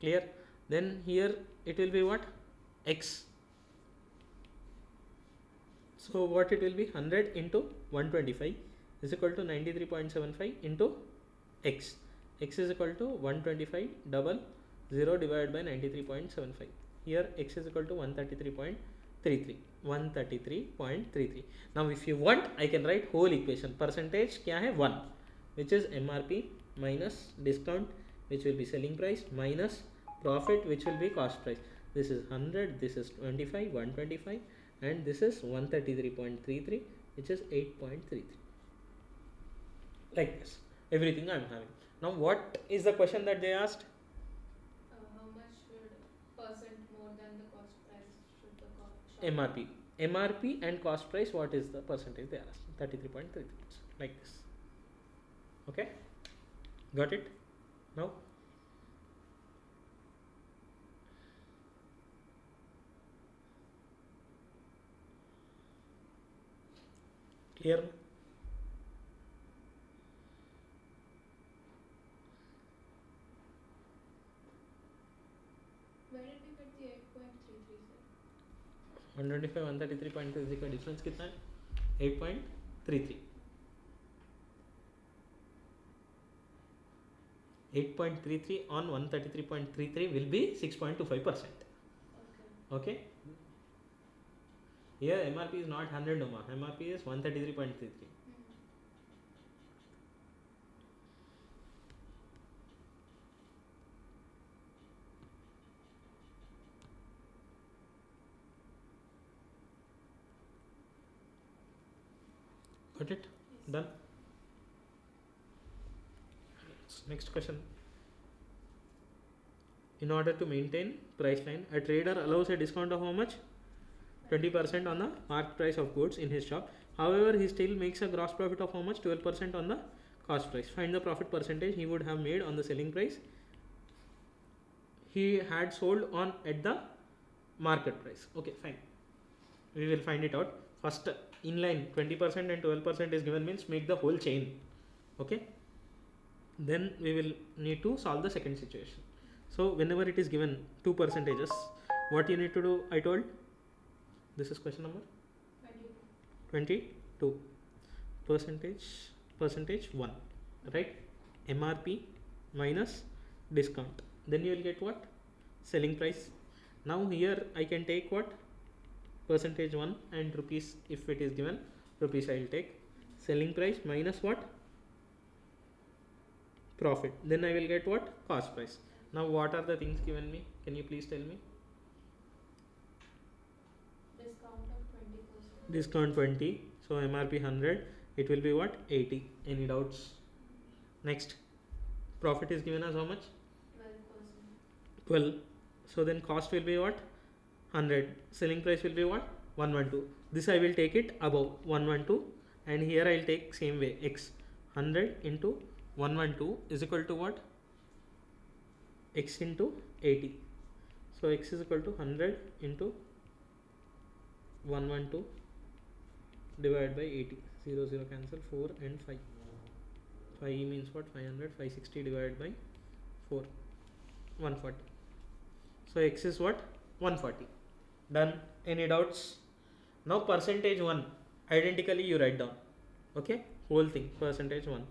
Clear? Then here it will be what? X. So what it will be? 100 into 125 is equal to 93.75 into X. X is equal to 125 double 0 divided by 93.75. Here X is equal to 133.33. 133.33. Now if you want, I can write whole equation. Percentage क्या है? 1, which is MRP minus discount, which will be selling price, minus profit, which will be cost price. This is 100, this is 25, 125, and this is 133.33, which is 8.33. Like this, everything I am having. Now what is the question that they asked? How much should percent more than the cost price should the shop MRP. MRP and cost price, what is the percentage they asked? 33.33%. Like this. Okay? Got it? Now? Clear? Where did we get the 8.33, sir? 125, 133.33 का difference कितना है? 8.33. 8.33 on 133.33 will be 6.25%. Okay? Here MRP is not 100 Noma. MRP is 133.33. Got it? Yes. Done. Next question. In order to maintain price line, a trader allows a discount of how much? 20% on the market price of goods in his shop. However, he still makes a gross profit of how much? 12% on the cost price. Find the profit percentage he would have made on the selling price he had sold on at the market price. Okay, fine. We will find it out. First, inline 20% and 12% is given, means make the whole chain. Okay. Then we will need to solve the second situation. So whenever it is given two percentages, what you need to do? I told this is question number 22. Percentage 1, right? MRP minus discount. Then you will get what? Selling price. Now here I can take what? Percentage 1 and rupees, if it is given rupees I will take. Selling price minus what? Profit. Then I will get what? Cost price. Now what are the things given me? Can you please tell me? Discount of 20%. Discount 20. So MRP 100. It will be what? 80. Any doubts? Next. Profit is given as how much? 12%. 12. So then cost will be what? 100. Selling price will be what? 112. This I will take it above 112, and here I will take same way. X 100 into 112 is equal to what? X into 80. So X is equal to 100 into 112 divided by 80. 0 0 cancel, 4 and 5. 5 means what? 500. 560 divided by 4, 140. So X is what? 140. Done. Any doubts? Now percentage 1 identically you write down. Okay, whole thing. Percentage 1.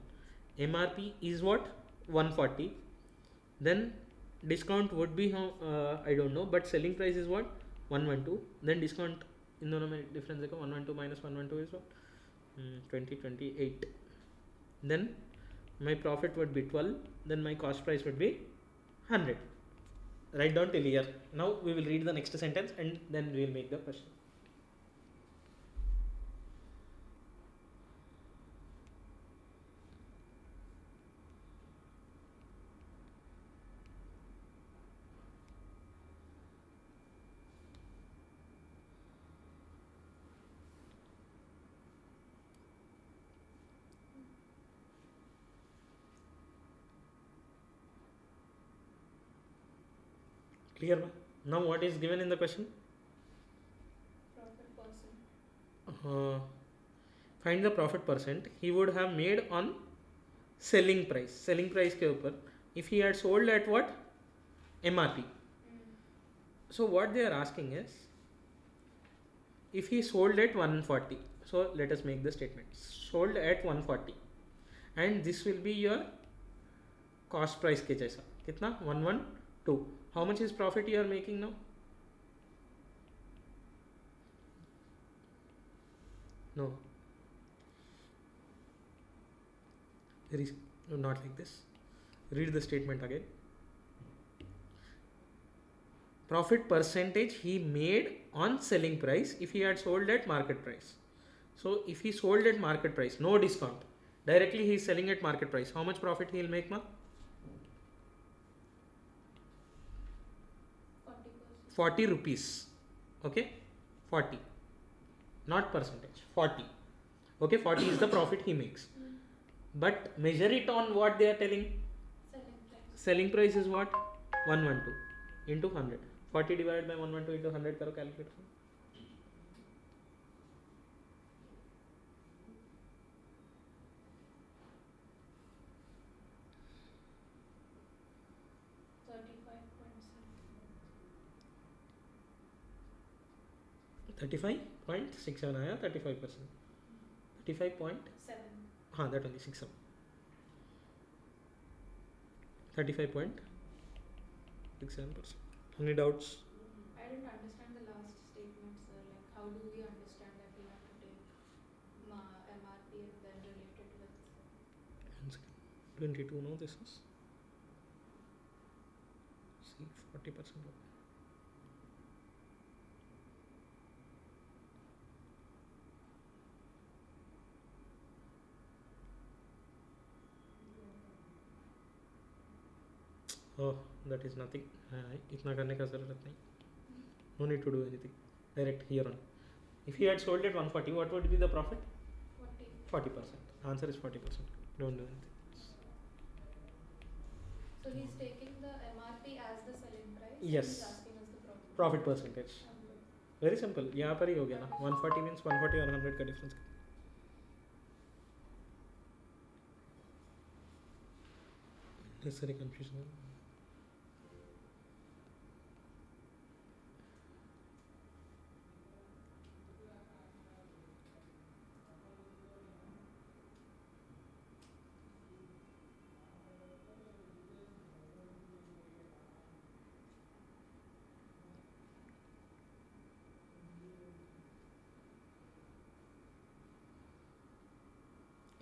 MRP is what? 140. Then discount would be how? I don't know, but selling price is what? 112. Then discount in the difference 112 minus 112 is what? 20 28. Then my profit would be 12. Then my cost price would be 100. Write down till here. Now we will read the next sentence and then we will make the question. Clear? Now what is given in the question? Profit percent. Find the profit percent he would have made on selling price. Selling price के ऊपर if he had sold at what? MRP. So what they are asking is if he sold at 140. So let us make the statement. Sold at 140 and this will be your cost price के जैसा. कितना? 112. How much is profit you are making now? No. There is no, not like this. Read the statement again. Profit percentage he made on selling price if he had sold at market price. So if he sold at market price, no discount. Directly he is selling at market price. How much profit he will make, ma? 40%. 40 rupees. Okay? 40. Not percentage. 40. Okay, 40 is the profit he makes. But measure it on what they are telling. Selling price. Selling price is what? 112 into 100. 40 divided by 112 into 100 करो calculate करो. $35.7. 35.67 आया 35%. 35. 7. हाँ, that only 67. 35.67%. Any doubts? I didn't understand the last statement, sir. Like, how do we understand that we have to take MRP and then relate it with? 1 second. 22, no, this is. See, 40%. Oh, that is nothing. इतना करने का ज़रूरत नहीं. No need to do anything. Direct here on. If he had sold at 140, what would be the profit? 40. 40%. Answer is 40%. Don't do anything. So he's taking the MRP as the selling price. Yes. And he's asking us the profit. Profit percentage. Okay. Very simple. यहाँ पर ही हो गया ना. 140 means 140 और 100 का difference. Necessary confusion.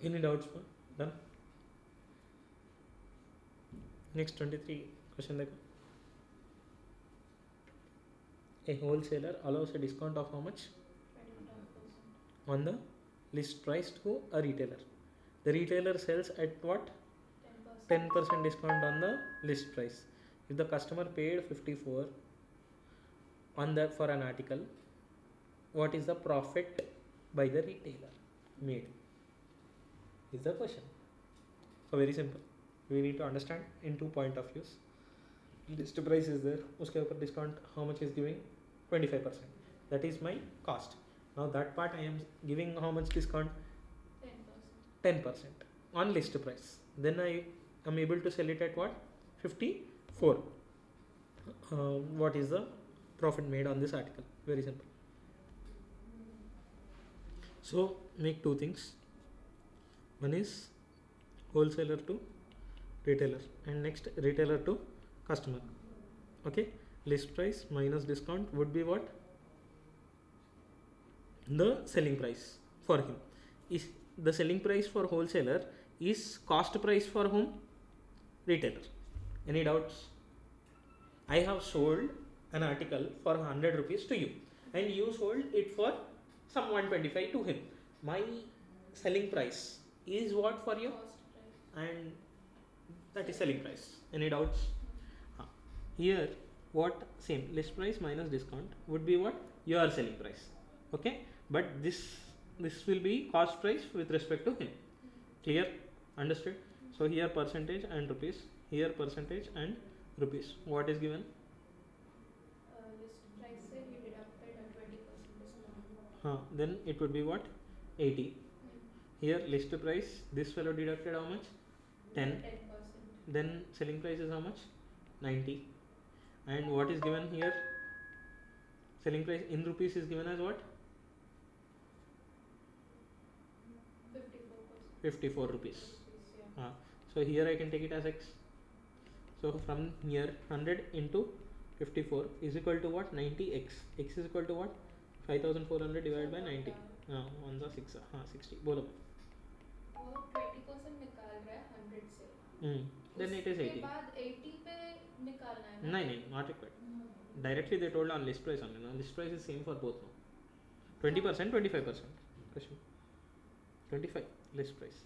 Any doubts? Done. Next 23 question देखो. A wholesaler allows a discount of how much 25%. on the list price to a retailer. The retailer sells at what? 10%. 10% discount on the list price. If the customer paid 54 on that for an article, what is the profit by the retailer made? Is the question. So very simple. We need to understand in 2 point of views. List price is there. उसके ऊपर discount how much is giving? 25%. That is my cost. Now that part I am giving how much discount? 10%. 10% on list price. Then I am able to sell it at what? 54. What is the profit made on this article? Very simple. So make 2 things. One is wholesaler to retailer and next retailer to customer. Okay, list price minus discount would be what? The selling price for him. Is the selling price for wholesaler is cost price for whom? Retailer. Any doubts? I have sold an article for 100 rupees to you and you sold it for some 125 to him. My selling price is what for you? Cost price. And that is selling price. Any doubts? Here what? Same list price minus discount would be what? Your selling price. Okay, but this will be cost price with respect to him. Clear? Understood? So here percentage and rupees, here percentage and rupees. What is given? List price से he deducted a 20% discount. Then it would be what? 80. Here list price, this fellow deducted how much? 10. 10%. Then selling price is how much? 90. And what is given here? Selling price in rupees is given as what? 54%. 54 rupees. Yeah. So here I can take it as x. So from here 100 into 54 is equal to what? 90x. X is equal to what? 5400 divided by 90. 1 सा 6 60. बोलो. वो 20% निकाल रहा है 100 से. Then it is 80. उसके बाद 80 पे निकालना है ना? नहीं, not required. Directly they told on list price only. Now list price is same for both now. 20%, 25%. Question. 25 list price.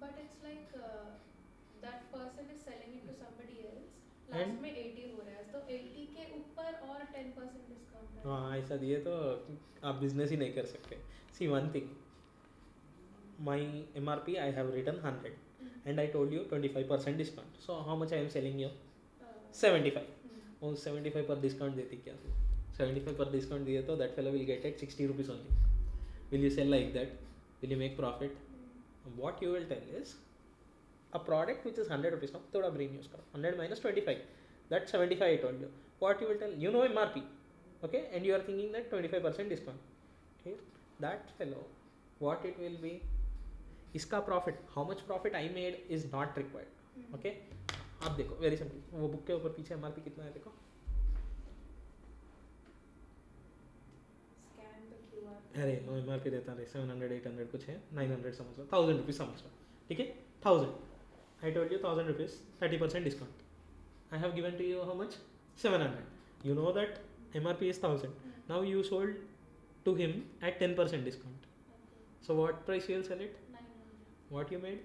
But it's like that person is selling it to somebody else. And? Last में 80 हो रहा है, तो 80 के ऊपर और 10% discount है. हाँ ऐसा दिए तो आप बिजनेस ही नहीं कर सकते. See one thing. My MRP I have written 100 and I told you 25% discount. So how much I am selling you? 75. और 75 पर डिस्काउंट देती क्या? 75 पर डिस्काउंट दिए तो that fellow will get at 60 rupees only. Will you sell like that? Will you make profit? What you will tell is a product which is 100 rupees. now थोड़ा brain use करो. 100 minus 25. That's 75 I told you. What you will tell? You know MRP. Okay, and you are thinking that 25% discount. Okay, that fellow, what it will be? इसका profit, how much profit I made is not required. Okay, आप देखो very simple. वो book के ऊपर पीछे MRP कितना है देखो. Scan the QR. अरे वो MRP देता है 700 800 कुछ है 900 समझ लो 1000 रुपीज समझ लो. ठीक है 1000. I told you 1000 rupees 30% discount. I have given to you how much? 700. You know that MRP is 1000. Now you sold to him at 10% discount. Okay. So what price you will sell it? 900. What you made?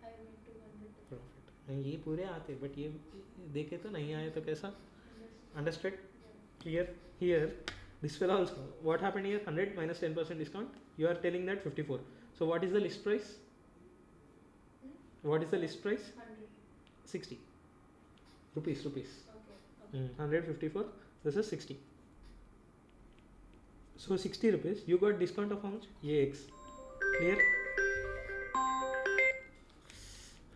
I made 200. Profit. ये पूरे आते, but ये देखे तो नहीं आए तो कैसा? Understood. Understood? Yeah. Clear? Here, this will also. What happened here? 100 minus 10% discount. You are telling that 54. So what is the list price? What is the list price? 100. 60 rupees. Okay. Okay. 154. This is 60. So 60 rupees. You got discount of how much? X. Clear?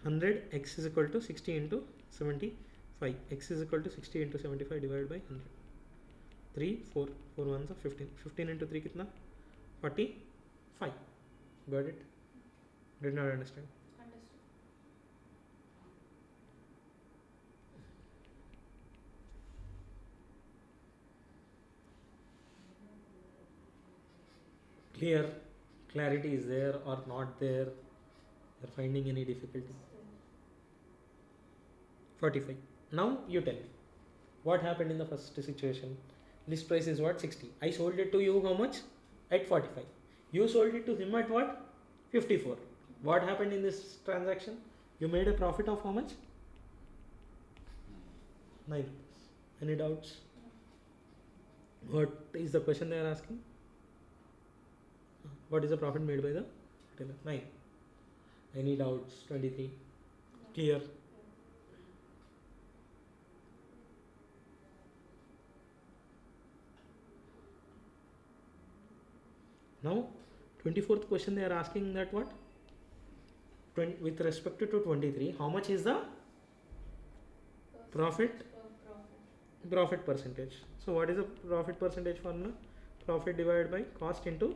100 x is equal to 60 into 75. X is equal to 60 into 75 divided by 100. 3, 4, 4 ones are 15. 15 into 3 kitna? 45. Got it? Did not understand. Understood. Clear? Clarity is there or not there? You're finding any difficulty? 45. Now you tell me. What happened in the first situation? List price is what? 60. I sold it to you how much? At 45. You sold it to him at what? 54. What happened in this transaction? You made a profit of how much? 9 rupees. Any doubts? What is the question they are asking? What is the profit made by the retailer? 9. Any doubts? 23. Clear? Now 24th question they are asking that what? With respect to 23, how much is the profit? Profit percentage. So what is the profit percentage formula? Profit divided by cost into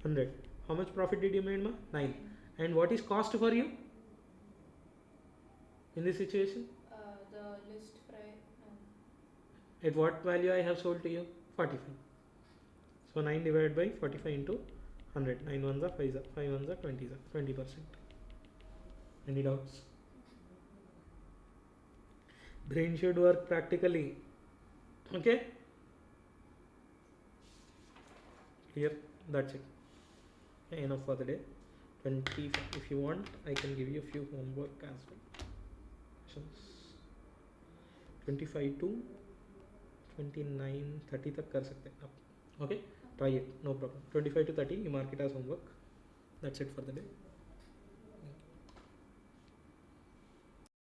100. How much profit did you make, ma? 9. And what is cost for you in this situation? The list price. At what value I have sold to you? 45. So 9 divided by 45 into 100. 9 ones are 5 are 5 ones are 20 are 20%. Any doubts? Brain should work practically. Okay? Clear? That's it. Okay, enough for the day. 20. If you want, I can give you a few homework as well. Questions. 25 to 29, 30 तक कर सकते हैं आप. Okay? Try it. No problem. 25 to 30, you mark it as homework. That's it for the day.